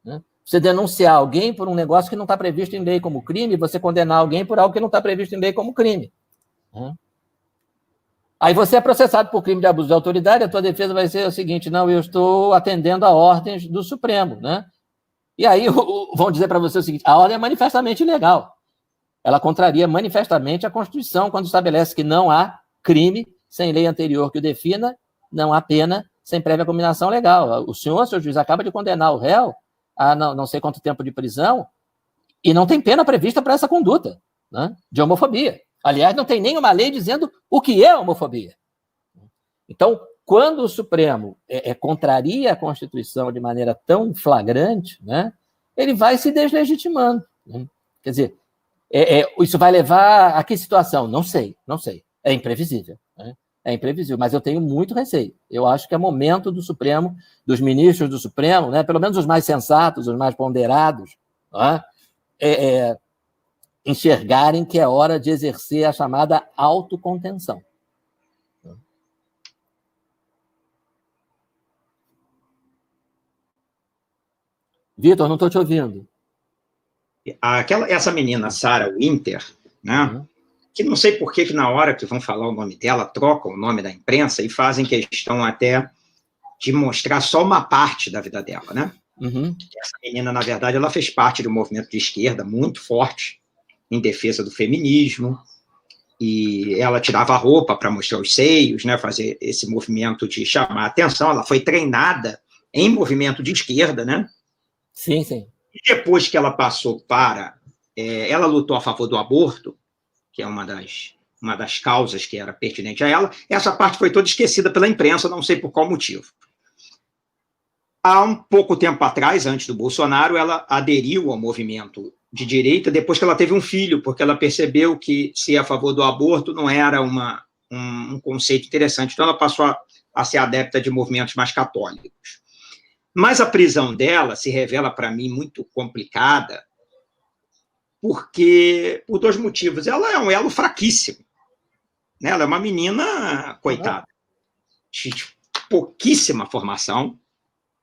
Né? Você denunciar alguém por um negócio que não está previsto em lei como crime, você condenar alguém por algo que não está previsto em lei como crime. Né? Aí você é processado por crime de abuso de autoridade, a tua defesa vai ser o seguinte, não, eu estou atendendo a ordens do Supremo. Né? E aí vão dizer para você o seguinte, a ordem é manifestamente ilegal. Ela contraria manifestamente a Constituição, quando estabelece que não há crime sem lei anterior que o defina, não há pena sem prévia combinação legal. O senhor, seu juiz, acaba de condenar o réu a não sei quanto tempo de prisão e não tem pena prevista para essa conduta, né, de homofobia. Aliás, não tem nenhuma lei dizendo o que é homofobia. Então, quando o Supremo contraria a Constituição de maneira tão flagrante, né, ele vai se deslegitimando. Né? Quer dizer, isso vai levar a que situação? Não sei. É imprevisível. Né? É imprevisível, mas eu tenho muito receio. Eu acho que é momento do Supremo, dos ministros do Supremo, né, pelo menos os mais sensatos, os mais ponderados, né, enxergarem que é hora de exercer a chamada autocontenção. Vitor, não estou te ouvindo. Essa menina, Sarah Winter, né? Que não sei por que na hora que vão falar o nome dela, trocam o nome da imprensa e fazem questão até de mostrar só uma parte da vida dela, né? Uhum. Essa menina, na verdade, ela fez parte de um movimento de esquerda muito forte em defesa do feminismo, e ela tirava a roupa para mostrar os seios, né? Fazer esse movimento de chamar a atenção. Ela foi treinada em movimento de esquerda, né? Sim, sim. E depois que ela passou ela lutou a favor do aborto, que é uma das causas que era pertinente a ela. Essa parte foi toda esquecida pela imprensa, não sei por qual motivo. Há um pouco tempo atrás, antes do Bolsonaro, ela aderiu ao movimento de direita depois que ela teve um filho, porque ela percebeu que ser a favor do aborto não era um conceito interessante. Então, ela passou a ser adepta de movimentos mais católicos. Mas a prisão dela se revela, para mim, muito complicada, por dois motivos. Ela é um elo fraquíssimo. Né? Ela é uma menina, coitada, de pouquíssima formação,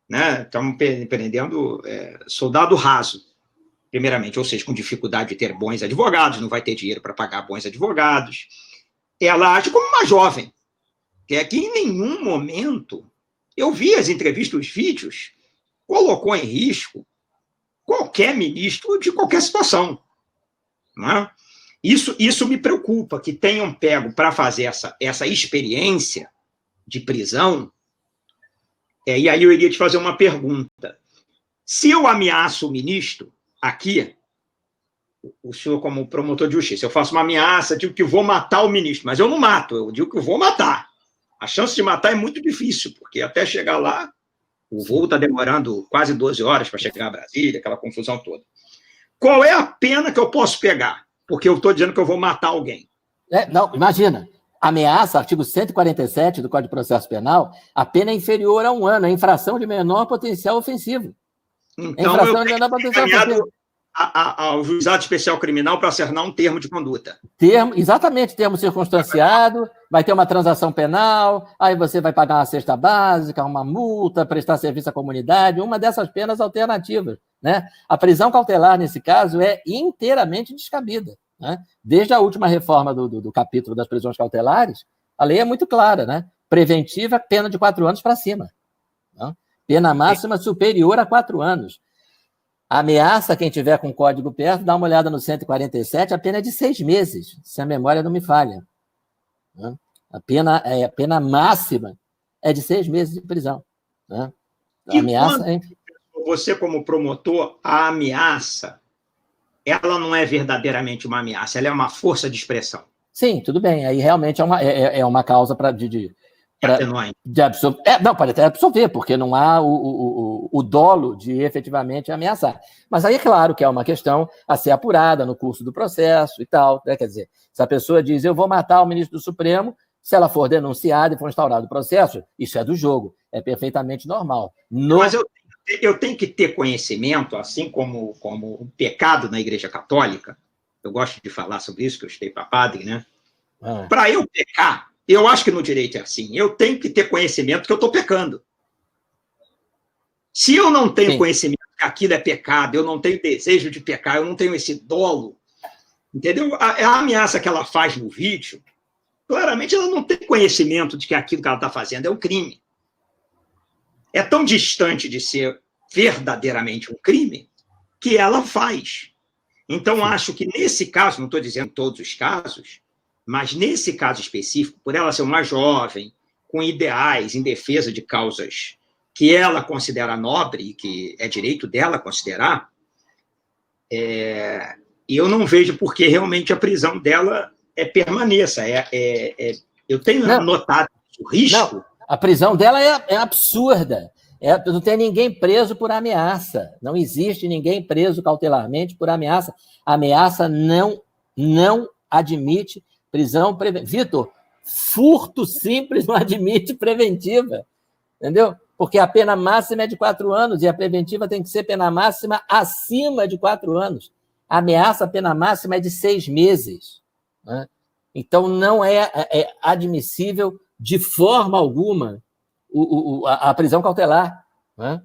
né? Estamos empreendendo soldado raso, primeiramente, ou seja, com dificuldade de ter bons advogados, não vai ter dinheiro para pagar bons advogados. Ela age como uma jovem, que é que em nenhum momento eu vi as entrevistas, os vídeos, colocou em risco qualquer ministro de qualquer situação. Não é? Isso me preocupa, que tenham pego para fazer essa experiência de prisão. E aí eu iria te fazer uma pergunta. Se eu ameaço o ministro aqui, o senhor como promotor de justiça, eu faço uma ameaça, digo que vou matar o ministro, mas eu não mato, eu digo que eu vou matar. A chance de matar é muito difícil, porque até chegar lá, o voo está demorando quase 12 horas para chegar a Brasília, aquela confusão toda. Qual é a pena que eu posso pegar? Porque eu estou dizendo que eu vou matar alguém. Não, imagina. Ameaça, artigo 147 do Código de Processo Penal, a pena é inferior a 1 ano, é infração de menor potencial ofensivo. Então, eu tenho que ser encaminhado ao Juizado Especial Criminal para acertar um termo de conduta. Exatamente, termo circunstanciado, vai ter uma transação penal, aí você vai pagar uma cesta básica, uma multa, prestar serviço à comunidade, uma dessas penas alternativas. Né? A prisão cautelar, nesse caso, é inteiramente descabida. Né? Desde a última reforma do capítulo das prisões cautelares, a lei é muito clara, né? Preventiva, pena de 4 anos para cima. Né? Pena máxima superior a 4 anos. Ameaça, quem tiver com o código perto, dá uma olhada no 147, a pena é de 6 meses, se a memória não me falha. Né? A pena máxima é de 6 meses de prisão. Né? A ameaça você, como promotor, a ameaça, ela não é verdadeiramente uma ameaça, ela é uma força de expressão. Sim, tudo bem. Aí realmente é uma causa de absorver. Não, pode até absorver, porque não há o dolo de efetivamente ameaçar. Mas aí é claro que é uma questão a ser apurada no curso do processo e tal. Né? Quer dizer, se a pessoa diz eu vou matar o ministro do Supremo, se ela for denunciada e for instaurado o processo, isso é do jogo, é perfeitamente normal. Mas eu tenho que ter conhecimento, assim como o pecado na Igreja Católica, eu gosto de falar sobre isso, que eu estudei para padre, né? Para eu pecar, eu acho que no direito é assim, eu tenho que ter conhecimento que eu estou pecando. Se eu não tenho conhecimento que aquilo é pecado, eu não tenho desejo de pecar, eu não tenho esse dolo, entendeu? A ameaça que ela faz no vídeo, claramente ela não tem conhecimento de que aquilo que ela está fazendo é um crime. É tão distante de ser verdadeiramente um crime que ela faz. Então, acho que nesse caso, não estou dizendo todos os casos, mas nesse caso específico, por ela ser uma jovem, com ideais em defesa de causas que ela considera nobre e que é direito dela considerar, eu não vejo por que realmente a prisão dela permaneça. Eu tenho notado o risco. Não, a prisão dela é absurda. Não tem ninguém preso por ameaça. Não existe ninguém preso cautelarmente por ameaça. A ameaça não admite prisão preventiva. Vitor, furto simples não admite preventiva. Entendeu? Porque a pena máxima é de 4 anos e a preventiva tem que ser pena máxima acima de 4 anos. A ameaça, a pena máxima é de 6 meses. Né? Então, não é admissível de forma alguma a prisão cautelar. Né?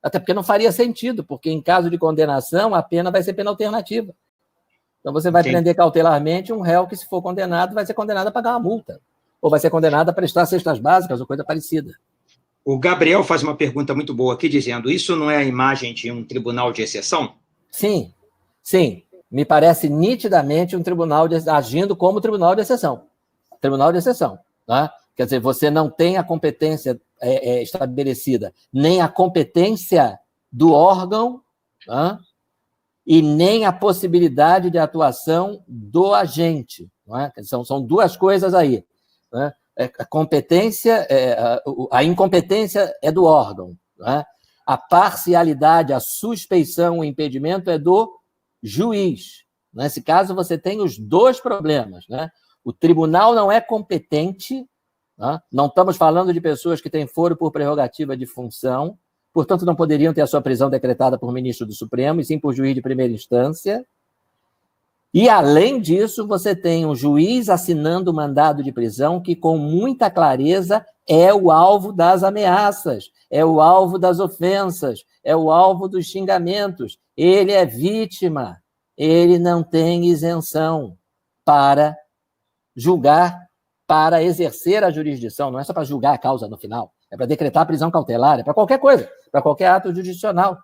Até porque não faria sentido, porque em caso de condenação, a pena vai ser pena alternativa. Então, você vai prender cautelarmente um réu que, se for condenado, vai ser condenado a pagar uma multa. Ou vai ser condenado a prestar cestas básicas ou coisa parecida. O Gabriel faz uma pergunta muito boa aqui, dizendo, isso não é a imagem de um tribunal de exceção? Sim. Me parece nitidamente um tribunal agindo como tribunal de exceção. Tribunal de exceção. Tá? Quer dizer, você não tem a competência estabelecida, nem a competência do órgão, tá? e nem a possibilidade de atuação do agente. Não é? São duas coisas aí. Não é? A competência, a incompetência é do órgão. Não é? A parcialidade, a suspeição, o impedimento é do juiz. Nesse caso, você tem os dois problemas. Né? O tribunal não é competente, não estamos falando de pessoas que têm foro por prerrogativa de função, portanto, não poderiam ter a sua prisão decretada por ministro do Supremo, e sim por juiz de primeira instância. E, além disso, você tem um juiz assinando o mandado de prisão que, com muita clareza, é o alvo das ameaças, é o alvo das ofensas, é o alvo dos xingamentos. Ele é vítima, ele não tem isenção para julgar, para exercer a jurisdição, não é só para julgar a causa no final, é para decretar a prisão cautelar, é para qualquer coisa, para qualquer ato jurisdicional.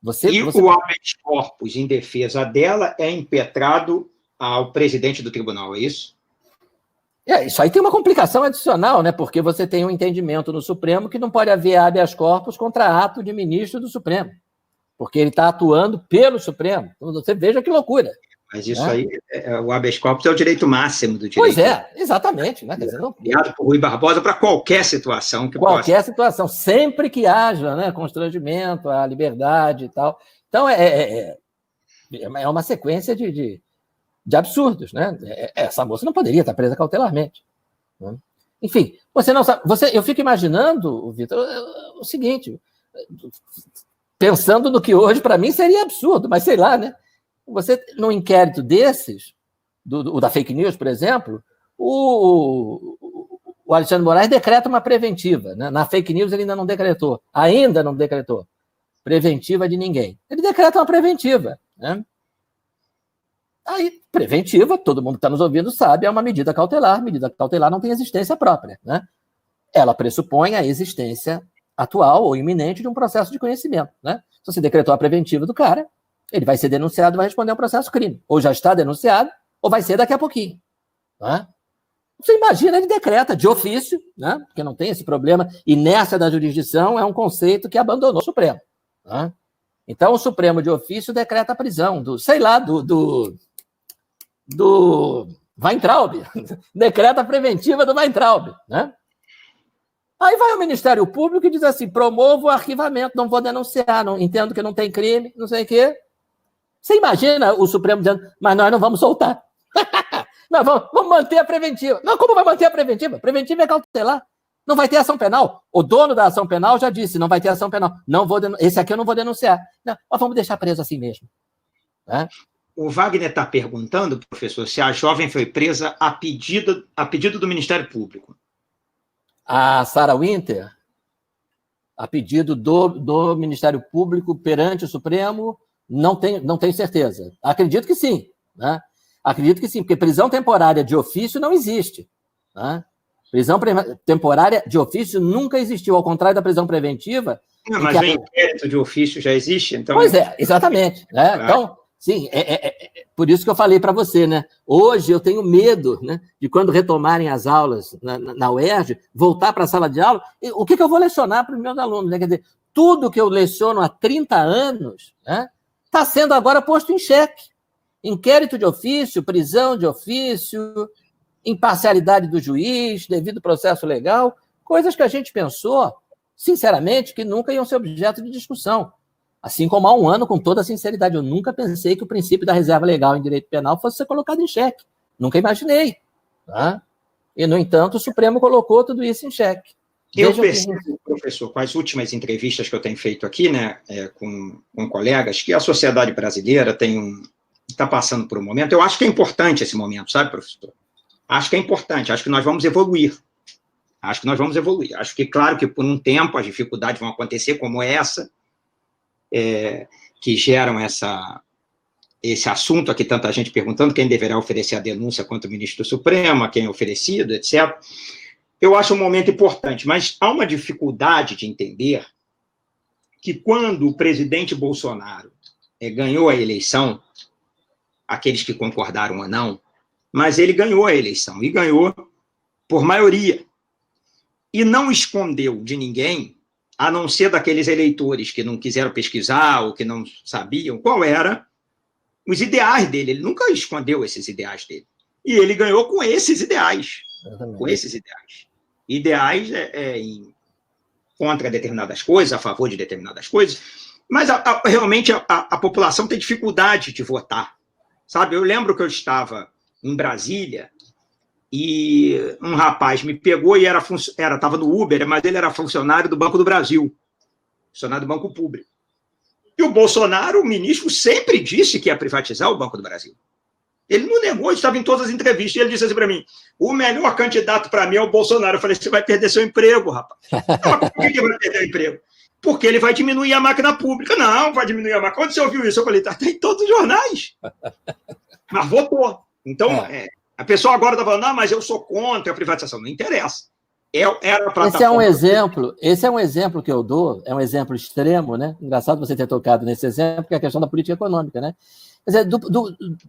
O habeas corpus em defesa dela é impetrado ao presidente do tribunal, é isso? Isso aí tem uma complicação adicional, né? Porque você tem um entendimento no Supremo que não pode haver habeas corpus contra ato de ministro do Supremo, porque ele está atuando pelo Supremo. Então, você veja que loucura. Mas isso aí, o habeas corpus é o direito máximo do direito. Pois é, exatamente. Né? Quer dizer, criado por Rui Barbosa para qualquer situação. Situação, sempre que haja, né, constrangimento, a liberdade e tal. Então, é uma sequência de absurdos. Né? Essa moça não poderia estar presa cautelarmente. Né? Enfim, você não sabe. Eu fico imaginando, Vitor, o seguinte, pensando no que hoje, para mim, seria absurdo, mas sei lá, né? Você, num inquérito desses, o da fake news, por exemplo, o Alexandre Moraes decreta uma preventiva. Né? Na fake news ele ainda não decretou preventiva de ninguém. Ele decreta uma preventiva. Né? Aí, preventiva, todo mundo que está nos ouvindo sabe, é uma medida cautelar. Medida cautelar não tem existência própria. Né? Ela pressupõe a existência atual ou iminente de um processo de conhecimento. Né? Se você decretou a preventiva do cara, ele vai ser denunciado e vai responder a um processo crime. Ou já está denunciado, ou vai ser daqui a pouquinho. Né? Você imagina, ele decreta de ofício, né? Porque não tem esse problema. Inércia da jurisdição é um conceito que abandonou o Supremo. Né? Então, o Supremo de ofício decreta a prisão do Weintraub. Decreta a preventiva do Weintraub. Né? Aí vai o Ministério Público e diz assim, promovo o arquivamento, não vou denunciar, não entendo que não tem crime, não sei o quê. Você imagina o Supremo dizendo, mas nós não vamos soltar. Nós vamos manter a preventiva. Não, como vai manter a preventiva? Preventiva é cautelar. Não vai ter ação penal. O dono da ação penal já disse, não vai ter ação penal. Esse aqui eu não vou denunciar. Não, mas vamos deixar preso assim mesmo. Né? O Wagner está perguntando, professor, se a jovem foi presa a pedido do Ministério Público. A Sarah Winter, a pedido do Ministério Público perante o Supremo, não tenho certeza. Acredito que sim. Né? Acredito que sim, porque prisão temporária de ofício não existe. Né? Prisão temporária de ofício nunca existiu, ao contrário da prisão preventiva. Não, mas o inquérito de ofício já existe, então... Pois é, exatamente. Né? Então, sim, por isso que eu falei para você, né? Hoje eu tenho medo, né, de quando retomarem as aulas na UERJ, voltar para a sala de aula, o que eu vou lecionar para os meus alunos? Né? Quer dizer, tudo que eu leciono há 30 anos, né, está sendo agora posto em xeque. Inquérito de ofício, prisão de ofício, imparcialidade do juiz, devido processo legal, coisas que a gente pensou, sinceramente, que nunca iam ser objeto de discussão. Assim como há um ano, com toda a sinceridade, eu nunca pensei que o princípio da reserva legal em direito penal fosse ser colocado em xeque. Nunca imaginei. Tá? E, no entanto, o Supremo colocou tudo isso em xeque. Eu percebo, professor, com as últimas entrevistas que eu tenho feito aqui, né, com colegas, que a sociedade brasileira está passando por um momento. Eu acho que é importante esse momento, sabe, professor? Acho que é importante, acho que nós vamos evoluir. Acho que, claro, que por um tempo as dificuldades vão acontecer, como essa, que geram esse assunto aqui, tanta gente perguntando quem deverá oferecer a denúncia contra o ministro do Supremo, a quem é oferecido, etc. Eu acho um momento importante, mas há uma dificuldade de entender que quando o presidente Bolsonaro ganhou a eleição, aqueles que concordaram ou não, mas ele ganhou a eleição, e ganhou por maioria. E não escondeu de ninguém, a não ser daqueles eleitores que não quiseram pesquisar ou que não sabiam qual era os ideais dele. Ele nunca escondeu esses ideais dele. E ele ganhou com esses ideais. Exatamente. Com esses ideais. Ideais contra determinadas coisas, a favor de determinadas coisas, mas realmente a população tem dificuldade de votar. Sabe? Eu lembro que eu estava em Brasília e um rapaz me pegou e estava no Uber, mas ele era funcionário do Banco do Brasil, funcionário do Banco Público. E o Bolsonaro, o ministro, sempre disse que ia privatizar o Banco do Brasil. Ele não negou, estava em todas as entrevistas. E ele disse assim para mim, o melhor candidato para mim é o Bolsonaro. Eu falei, você vai perder seu emprego, rapaz. Por que ele vai perder o emprego? Porque ele vai diminuir a máquina pública. Não, vai diminuir a máquina. Onde você ouviu isso? Eu falei, tá em todos os jornais. Mas votou. Então, a pessoa agora está falando, mas eu sou contra a privatização. Não interessa. Era a plataforma. Esse é um exemplo que eu dou, é um exemplo extremo, né? Engraçado você ter tocado nesse exemplo, que é a questão da política econômica, né? Quer dizer,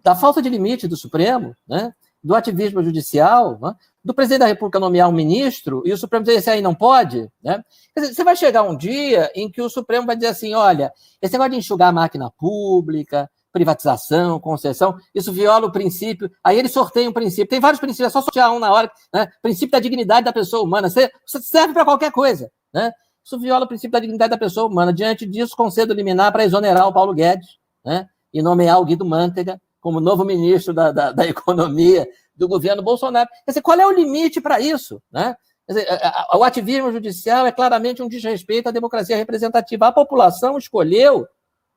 da falta de limite do Supremo, né? Do ativismo judicial, né? Do presidente da República nomear um ministro e o Supremo dizer esse aí não pode, né? Quer dizer, você vai chegar um dia em que o Supremo vai dizer assim, olha, esse negócio de enxugar a máquina pública, privatização, concessão, isso viola o princípio, aí ele sorteia um princípio, tem vários princípios, é só sortear um na hora, né? Princípio da dignidade da pessoa humana, você serve para qualquer coisa, né? Isso viola o princípio da dignidade da pessoa humana, diante disso concedo liminar para exonerar o Paulo Guedes, né? E nomear o Guido Mantega como novo ministro da Economia do governo Bolsonaro. Quer dizer, qual é o limite para isso, né? Quer dizer, o ativismo judicial é claramente um desrespeito à democracia representativa. A população escolheu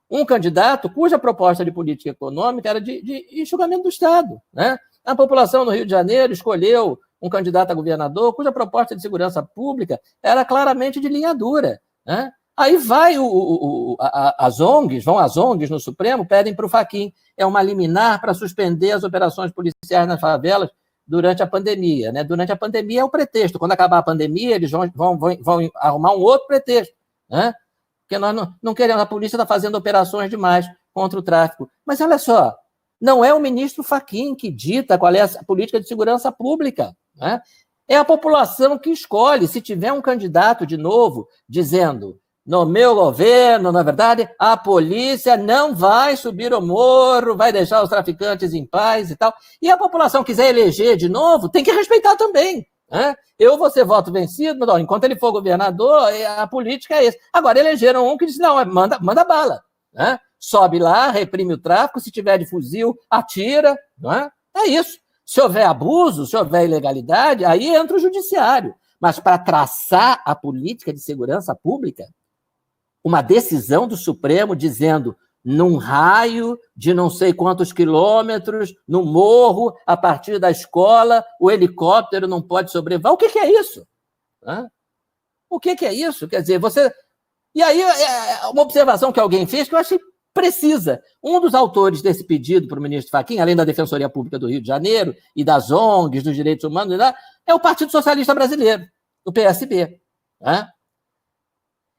um candidato cuja proposta de política econômica era de enxugamento do Estado, né? A população no Rio de Janeiro escolheu um candidato a governador cuja proposta de segurança pública era claramente de linha dura, né? Aí vai as ONGs no Supremo, pedem para o Fachin, é uma liminar para suspender as operações policiais nas favelas durante a pandemia, né? Durante a pandemia é o pretexto, quando acabar a pandemia eles vão arrumar um outro pretexto, né? Porque nós não queremos, a polícia está fazendo operações demais contra o tráfico. Mas olha só, não é o ministro Fachin que dita qual é a política de segurança pública, né? É a população que escolhe. Se tiver um candidato de novo dizendo, no meu governo, na verdade, a polícia não vai subir o morro, vai deixar os traficantes em paz e tal, e a população quiser eleger de novo, tem que respeitar também, né? Eu vou ser voto vencido, mas, ó, enquanto ele for governador, a política é essa. Agora, elegeram um que disse, não, manda bala, né? Sobe lá, reprime o tráfico, se tiver de fuzil, atira, né? É isso. Se houver abuso, se houver ilegalidade, aí entra o judiciário. Mas para traçar a política de segurança pública, uma decisão do Supremo dizendo num raio de não sei quantos quilômetros, no morro, a partir da escola, o helicóptero não pode sobrevoar. O que é isso? O que é isso? Quer dizer, você... E aí, uma observação que alguém fez que eu achei precisa. Um dos autores desse pedido para o ministro Fachin, além da Defensoria Pública do Rio de Janeiro e das ONGs, dos direitos humanos, é o Partido Socialista Brasileiro, o PSB.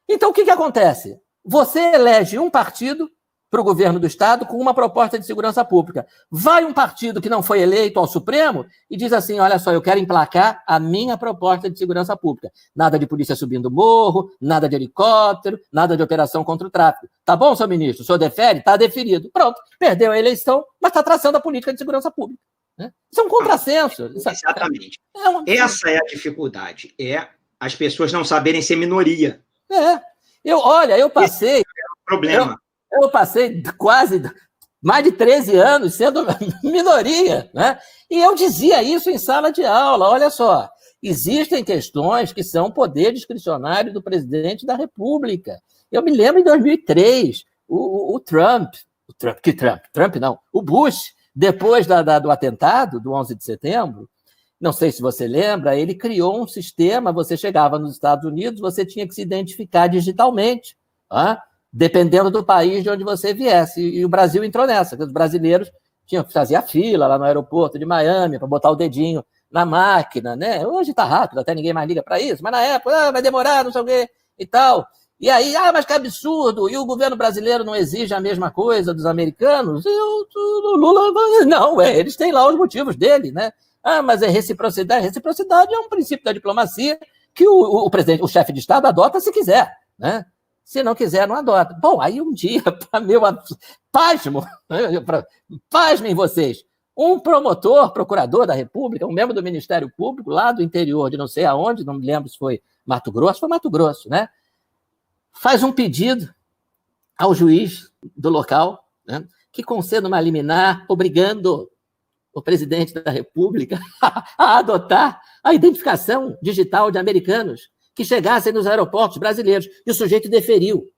Então, o que acontece? Você elege um partido para o governo do Estado com uma proposta de segurança pública. Vai um partido que não foi eleito ao Supremo e diz assim, olha só, eu quero emplacar a minha proposta de segurança pública. Nada de polícia subindo morro, nada de helicóptero, nada de operação contra o tráfico. Tá bom, seu ministro? O senhor defere? Está deferido. Pronto, perdeu a eleição, mas está traçando a política de segurança pública. Isso é um contrassenso. Exatamente. Essa é a dificuldade, as pessoas não saberem ser minoria. Eu passei... Esse é o problema. Eu passei quase mais de 13 anos sendo minoria, né? E eu dizia isso em sala de aula. Olha só, existem questões que são poder discricionário do presidente da República. Eu me lembro em 2003, o Bush, depois do atentado do 11 de setembro, não sei se você lembra, ele criou um sistema, você chegava nos Estados Unidos, você tinha que se identificar digitalmente, dependendo do país de onde você viesse. E o Brasil entrou nessa, porque os brasileiros tinham que fazer a fila lá no aeroporto de Miami para botar o dedinho na máquina, né? Hoje está rápido, até ninguém mais liga para isso, mas na época vai demorar, não sei o quê e tal. E aí, mas que absurdo, e o governo brasileiro não exige a mesma coisa dos americanos? E o Lula, não, eles têm lá os motivos dele, né? Mas é reciprocidade. Reciprocidade é um princípio da diplomacia que o presidente, o chefe de Estado adota se quiser, né? Se não quiser, não adota. Bom, aí um dia, para meu pasmem vocês, um procurador da República, um membro do Ministério Público, lá do interior de não sei aonde, não me lembro se foi Mato Grosso, né? Faz um pedido ao juiz do local, né, que conceda uma liminar obrigando o presidente da República a adotar a identificação digital de americanos que chegassem nos aeroportos brasileiros. E o sujeito deferiu.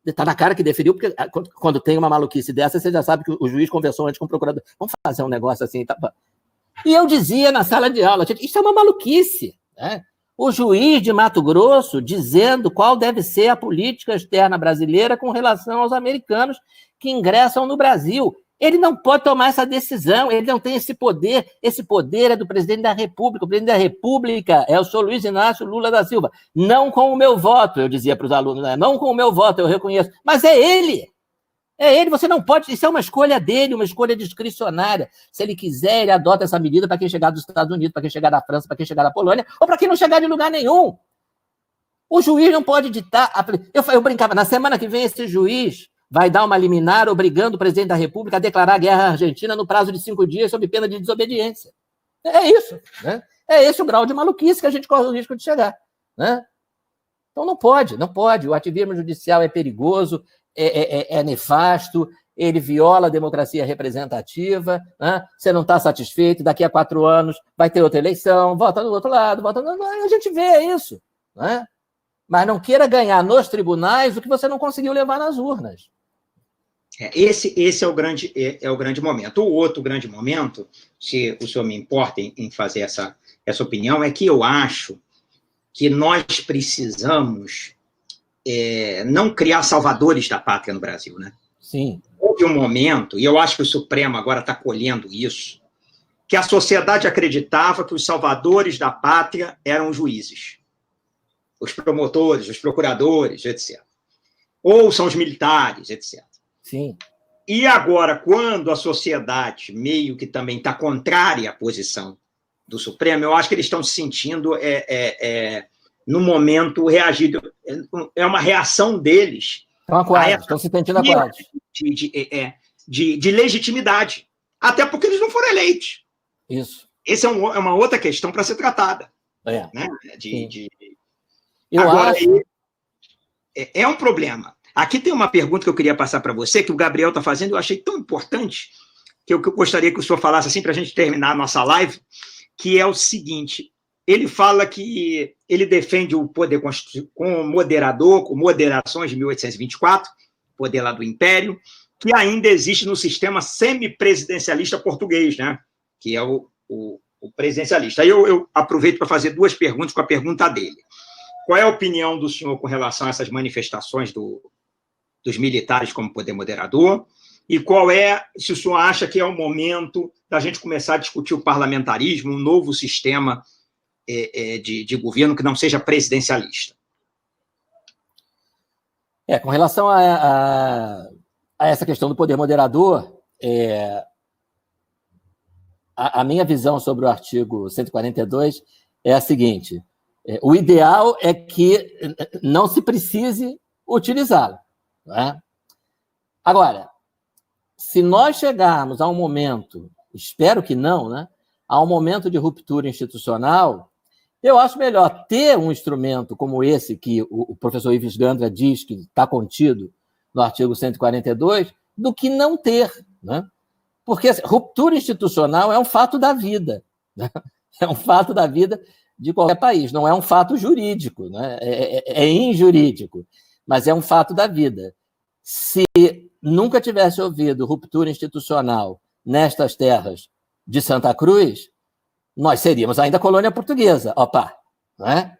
Está na cara que deferiu, porque quando tem uma maluquice dessa, você já sabe que o juiz conversou antes com o procurador. Vamos fazer um negócio assim. Tá? E eu dizia na sala de aula, isso é uma maluquice. Né? O juiz de Mato Grosso dizendo qual deve ser a política externa brasileira com relação aos americanos que ingressam no Brasil. Ele não pode tomar essa decisão, ele não tem esse poder é do presidente da República. O presidente da República é o senhor Luiz Inácio Lula da Silva. Não com o meu voto, eu dizia para os alunos, né? Não com o meu voto, eu reconheço, mas é ele, você não pode, isso é uma escolha dele, uma escolha discricionária. Se ele quiser, ele adota essa medida para quem chegar dos Estados Unidos, para quem chegar da França, para quem chegar da Polônia, ou para quem não chegar de lugar nenhum. O juiz não pode ditar, eu brincava, na semana que vem esse juiz vai dar uma liminar obrigando o presidente da República a declarar guerra à Argentina no prazo de 5 dias sob pena de desobediência. É isso. Né? É esse o grau de maluquice que a gente corre o risco de chegar. Né? Então não pode. O ativismo judicial é perigoso, é nefasto, ele viola a democracia representativa, né? Você não está satisfeito, daqui a 4 anos vai ter outra eleição, vota do outro lado, a gente vê isso. Né? Mas não queira ganhar nos tribunais o que você não conseguiu levar nas urnas. Esse é o grande momento. O outro grande momento, se o senhor me importa em fazer essa opinião, é que eu acho que nós precisamos não criar salvadores da pátria no Brasil, né? Sim. Houve um momento, e eu acho que o Supremo agora está colhendo isso, que a sociedade acreditava que os salvadores da pátria eram os juízes, os promotores, os procuradores, etc. Ou são os militares, etc. Sim. E agora, quando a sociedade meio que também está contrária à posição do Supremo, eu acho que eles estão se sentindo, no momento, reagido. É uma reação deles. Estão se sentindo acuados. De legitimidade. Até porque eles não foram eleitos. Isso. Essa é uma outra questão para ser tratada. Né? Agora, acho... é um problema. Aqui tem uma pergunta que eu queria passar para você, que o Gabriel está fazendo, eu achei tão importante, que eu gostaria que o senhor falasse assim, para a gente terminar a nossa live, que é o seguinte: ele fala que ele defende o poder com moderador, com moderações de 1824, poder lá do Império, que ainda existe no sistema semipresidencialista português, né? Que é o presidencialista. Aí eu aproveito para fazer 2 perguntas com a pergunta dele. Qual é a opinião do senhor com relação a essas manifestações dos militares como poder moderador? E se o senhor acha que é o momento da gente começar a discutir o parlamentarismo, um novo sistema de governo que não seja presidencialista? Com relação a essa questão do poder moderador, a minha visão sobre o artigo 142 é a seguinte: o ideal é que não se precise utilizá-lo. Né? Agora, se nós chegarmos a um momento, espero que não, né, a um momento de ruptura institucional, eu acho melhor ter um instrumento como esse que o professor Ives Gandra diz que está contido no artigo 142, do que não ter. Né? Porque assim, ruptura institucional é um fato da vida. Né? É um fato da vida de qualquer país, não é um fato jurídico, né? É injurídico, mas é um fato da vida. Se nunca tivesse ouvido ruptura institucional nestas terras de Santa Cruz, nós seríamos ainda colônia portuguesa. Opa! Né?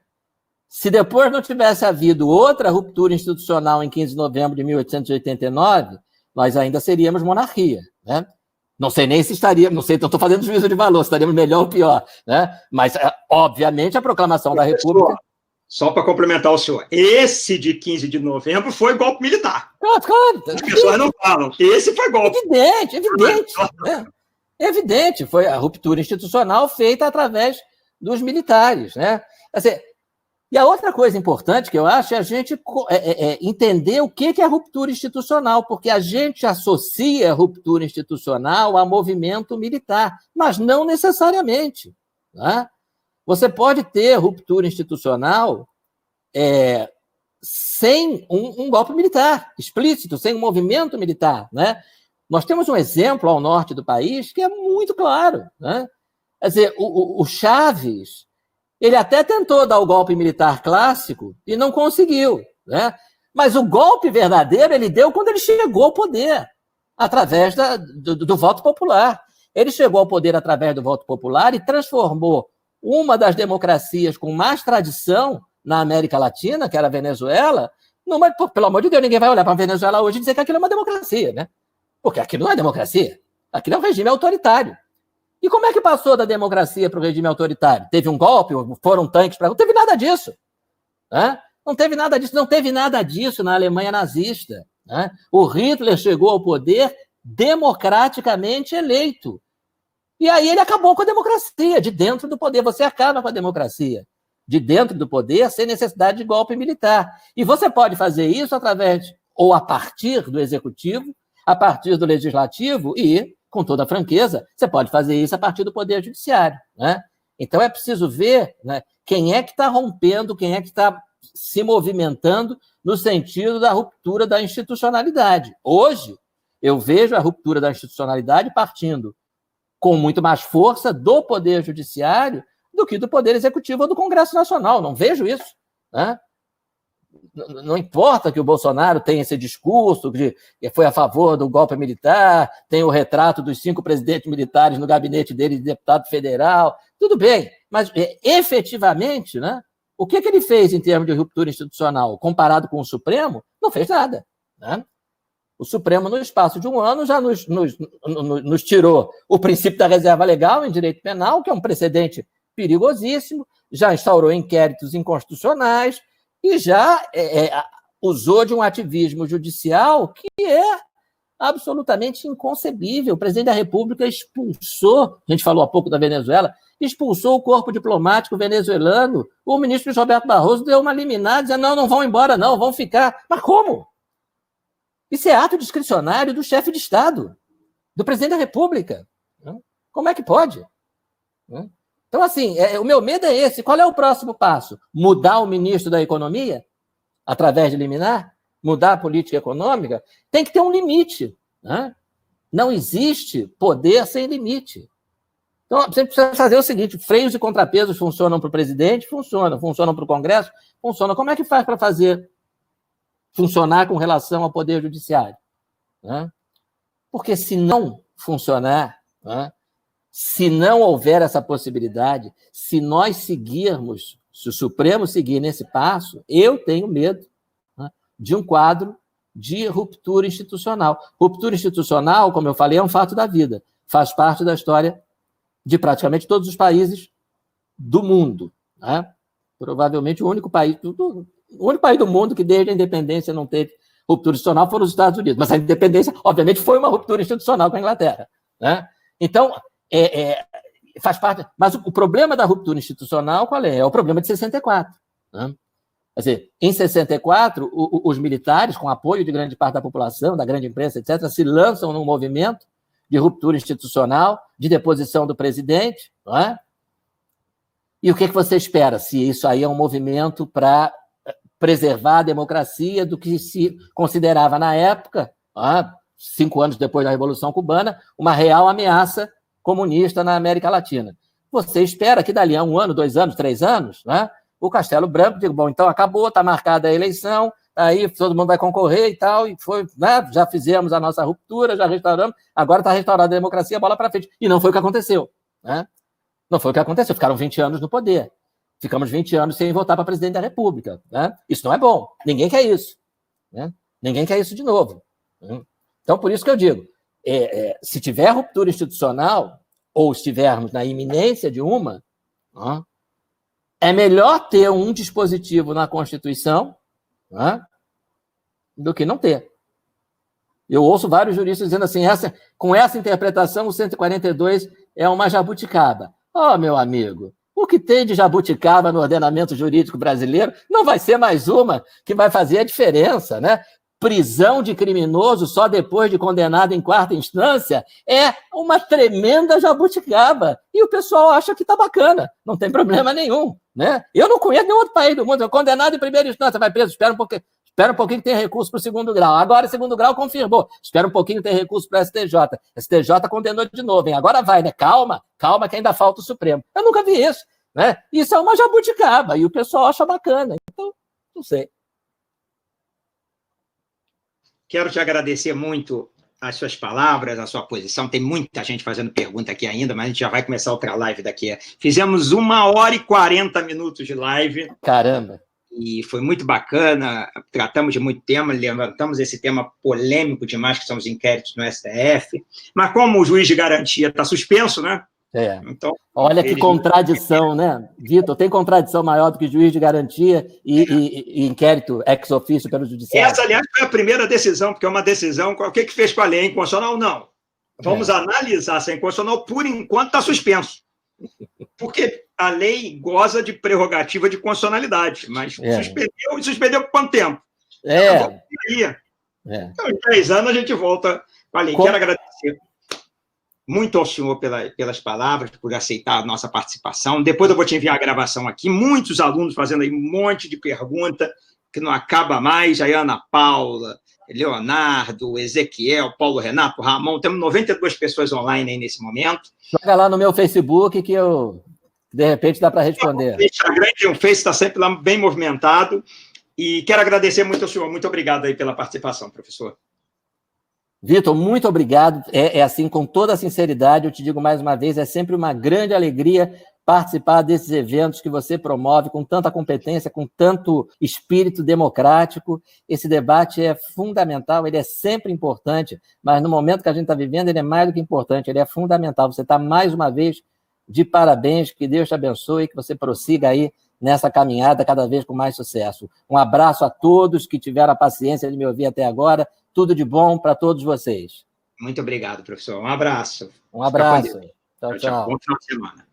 Se depois não tivesse havido outra ruptura institucional em 15 de novembro de 1889, nós ainda seríamos monarquia. Né? Não sei nem se estaríamos, não sei, então estou fazendo juízo de valor, se estaríamos melhor ou pior. Né? Mas, obviamente, a proclamação da República... Só para complementar o senhor, esse de 15 de novembro foi golpe militar. Claro. As pessoas não falam. Esse foi golpe. Evidente. Evidente, foi a ruptura institucional feita através dos militares. Né? Assim, E a outra coisa importante que eu acho é a gente entender o que é ruptura institucional, porque a gente associa ruptura institucional a movimento militar, mas não necessariamente. Né? Você pode ter ruptura institucional sem um golpe militar explícito, sem um movimento militar. Né? Nós temos um exemplo ao norte do país que é muito claro. Né? Quer dizer, o Chaves... Ele até tentou dar o golpe militar clássico e não conseguiu. Né? Mas o golpe verdadeiro ele deu quando ele chegou ao poder, através do voto popular. Ele chegou ao poder através do voto popular e transformou uma das democracias com mais tradição na América Latina, que era a Venezuela, pelo amor de Deus, ninguém vai olhar para a Venezuela hoje e dizer que aquilo é uma democracia, né? Porque aquilo não é democracia, aquilo é um regime autoritário. E como é que passou da democracia para o regime autoritário? Teve um golpe? Foram tanques para... Não teve nada disso. Né? Não teve nada disso. Não teve nada disso na Alemanha nazista. Né? O Hitler chegou ao poder democraticamente eleito. E aí ele acabou com a democracia, de dentro do poder. Você acaba com a democracia de dentro do poder sem necessidade de golpe militar. E você pode fazer isso através, ou a partir do executivo, a partir do legislativo e... com toda a franqueza, você pode fazer isso a partir do Poder Judiciário. Né? Então, é preciso ver, né, quem é que está rompendo, quem é que está se movimentando no sentido da ruptura da institucionalidade. Hoje, eu vejo a ruptura da institucionalidade partindo com muito mais força do Poder Judiciário do que do Poder Executivo ou do Congresso Nacional. Não vejo isso. Né? Não importa que o Bolsonaro tenha esse discurso de que foi a favor do golpe militar, tem o retrato dos 5 presidentes militares no gabinete dele de deputado federal, tudo bem, mas efetivamente, né, o que ele fez em termos de ruptura institucional comparado com o Supremo? Não fez nada. Né? O Supremo, no espaço de um ano, já nos tirou o princípio da reserva legal em direito penal, que é um precedente perigosíssimo, já instaurou inquéritos inconstitucionais, e já usou de um ativismo judicial que é absolutamente inconcebível. O presidente da República expulsou, a gente falou há pouco da Venezuela, expulsou o corpo diplomático venezuelano, o ministro Roberto Barroso deu uma liminar, dizendo, não vão embora não, vão ficar. Mas como? Isso é ato discricionário do chefe de Estado, do presidente da República. Como é que pode? Então, assim, o meu medo é esse. Qual é o próximo passo? Mudar o ministro da Economia? Através de liminar? Mudar a política econômica? Tem que ter um limite. Né? Não existe poder sem limite. Então, você precisa fazer o seguinte, freios e contrapesos funcionam para o presidente? Funcionam para o Congresso? Funcionam. Como é que faz para fazer funcionar com relação ao Poder Judiciário? Né? Porque se não funcionar... Né? Se não houver essa possibilidade, se nós seguirmos, se o Supremo seguir nesse passo, eu tenho medo, né, de um quadro de ruptura institucional. Ruptura institucional, como eu falei, é um fato da vida. Faz parte da história de praticamente todos os países do mundo. Né? Provavelmente o único país do mundo que desde a independência não teve ruptura institucional foram os Estados Unidos. Mas a independência, obviamente, foi uma ruptura institucional com a Inglaterra. Né? Então, faz parte. Mas o problema da ruptura institucional, qual é? É o problema de 64. Né? Quer dizer, em 64, os militares, com apoio de grande parte da população, da grande imprensa, etc., se lançam num movimento de ruptura institucional, de deposição do presidente. Não é? E o que você espera? Se isso aí é um movimento para preservar a democracia do que se considerava na época, 5 anos depois da Revolução Cubana, uma real ameaça comunista na América Latina. Você espera que dali a 1 ano, 2 anos, 3 anos, né, o Castelo Branco diga, bom, então acabou, está marcada a eleição, aí todo mundo vai concorrer e tal, e foi, né, já fizemos a nossa ruptura, já restauramos, agora está restaurada a democracia, bola para frente. E não foi o que aconteceu. Né? Não foi o que aconteceu, ficaram 20 anos no poder. Ficamos 20 anos sem votar para presidente da República. Né? Isso não é bom. Ninguém quer isso. Né? Ninguém quer isso de novo. Né? Então, por isso que eu digo, se tiver ruptura institucional, ou estivermos na iminência de uma, é melhor ter um dispositivo na Constituição do que não ter. Eu ouço vários juristas dizendo assim, com essa interpretação, o 142 é uma jabuticaba. Meu amigo, O que tem de jabuticaba no ordenamento jurídico brasileiro não vai ser mais uma que vai fazer a diferença, né? Prisão de criminoso só depois de condenado em quarta instância é uma tremenda jabuticaba. E o pessoal acha que está bacana, não tem problema nenhum, né? Eu não conheço nenhum outro país do mundo. Condenado em primeira instância, vai preso, espera um pouquinho que tem recurso para o segundo grau. Agora, segundo grau confirmou. Espera um pouquinho que tem recurso para o STJ. STJ condenou de novo, hein? Agora vai, né? Calma que ainda falta o Supremo. Eu nunca vi isso, né? Isso é uma jabuticaba e o pessoal acha bacana. Então, não sei. Quero te agradecer muito as suas palavras, a sua posição. Tem muita gente fazendo pergunta aqui ainda, mas a gente já vai começar outra live daqui. Fizemos 1h40 de live. Caramba! E foi muito bacana, tratamos de muito tema, levantamos esse tema polêmico demais, que são os inquéritos no STF. Mas como o juiz de garantia está suspenso, né? Então, olha que contradição, né? Vitor, tem contradição maior do que juiz de garantia e inquérito ex officio pelo judiciário? Essa, aliás, foi a primeira decisão, porque é uma decisão, o que fez com a lei? É inconstitucional? Não. Vamos analisar se é inconstitucional, por enquanto está suspenso. Porque a lei goza de prerrogativa de constitucionalidade, mas suspendeu por quanto tempo? Então, em 10 anos a gente volta com a lei. Quero agradecer muito ao senhor pelas palavras, por aceitar a nossa participação. Depois eu vou te enviar a gravação aqui. Muitos alunos fazendo aí um monte de pergunta que não acaba mais. A Ana Paula, Leonardo, Ezequiel, Paulo Renato, Ramon. Temos 92 pessoas online aí nesse momento. Joga lá no meu Facebook que eu, de repente, dá para responder. O Instagram e o Face está sempre lá bem movimentado. E quero agradecer muito ao senhor. Muito obrigado aí pela participação, professor. Vitor, muito obrigado. É assim, com toda a sinceridade, eu te digo mais uma vez, é sempre uma grande alegria participar desses eventos que você promove com tanta competência, com tanto espírito democrático. Esse debate é fundamental, ele é sempre importante, mas no momento que a gente está vivendo, ele é mais do que importante, ele é fundamental. Você está, mais uma vez, de parabéns, que Deus te abençoe, que você prossiga aí nessa caminhada cada vez com mais sucesso. Um abraço a todos que tiveram a paciência de me ouvir até agora. Tudo de bom para todos vocês. Muito obrigado, professor. Um abraço. Um abraço. Tchau. Bom final de semana.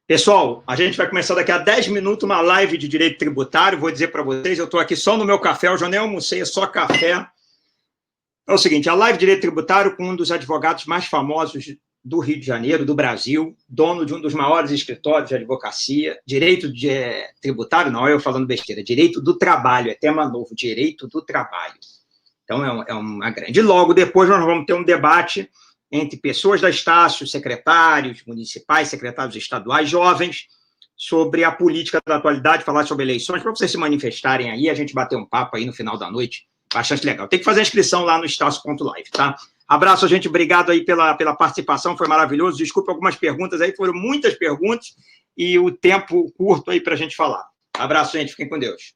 Pessoal, a gente vai começar daqui a 10 minutos uma live de direito tributário. Vou dizer para vocês, eu estou aqui só no meu café, eu já nem almocei, é só café. É o seguinte, a live de direito tributário com um dos advogados mais famosos do Rio de Janeiro, do Brasil, dono de um dos maiores escritórios de advocacia, direito tributário, não é eu falando besteira, direito do trabalho, é tema novo, direito do trabalho. Então, é uma grande. E logo depois nós vamos ter um debate entre pessoas da Estácio, secretários municipais, secretários estaduais, jovens, sobre a política da atualidade, falar sobre eleições, para vocês se manifestarem aí, a gente bater um papo aí no final da noite, bastante legal. Tem que fazer a inscrição lá no estácio.live, tá? Abraço, gente, obrigado aí pela participação, foi maravilhoso. Desculpe algumas perguntas aí, foram muitas perguntas, e o tempo curto aí para a gente falar. Abraço, gente, fiquem com Deus.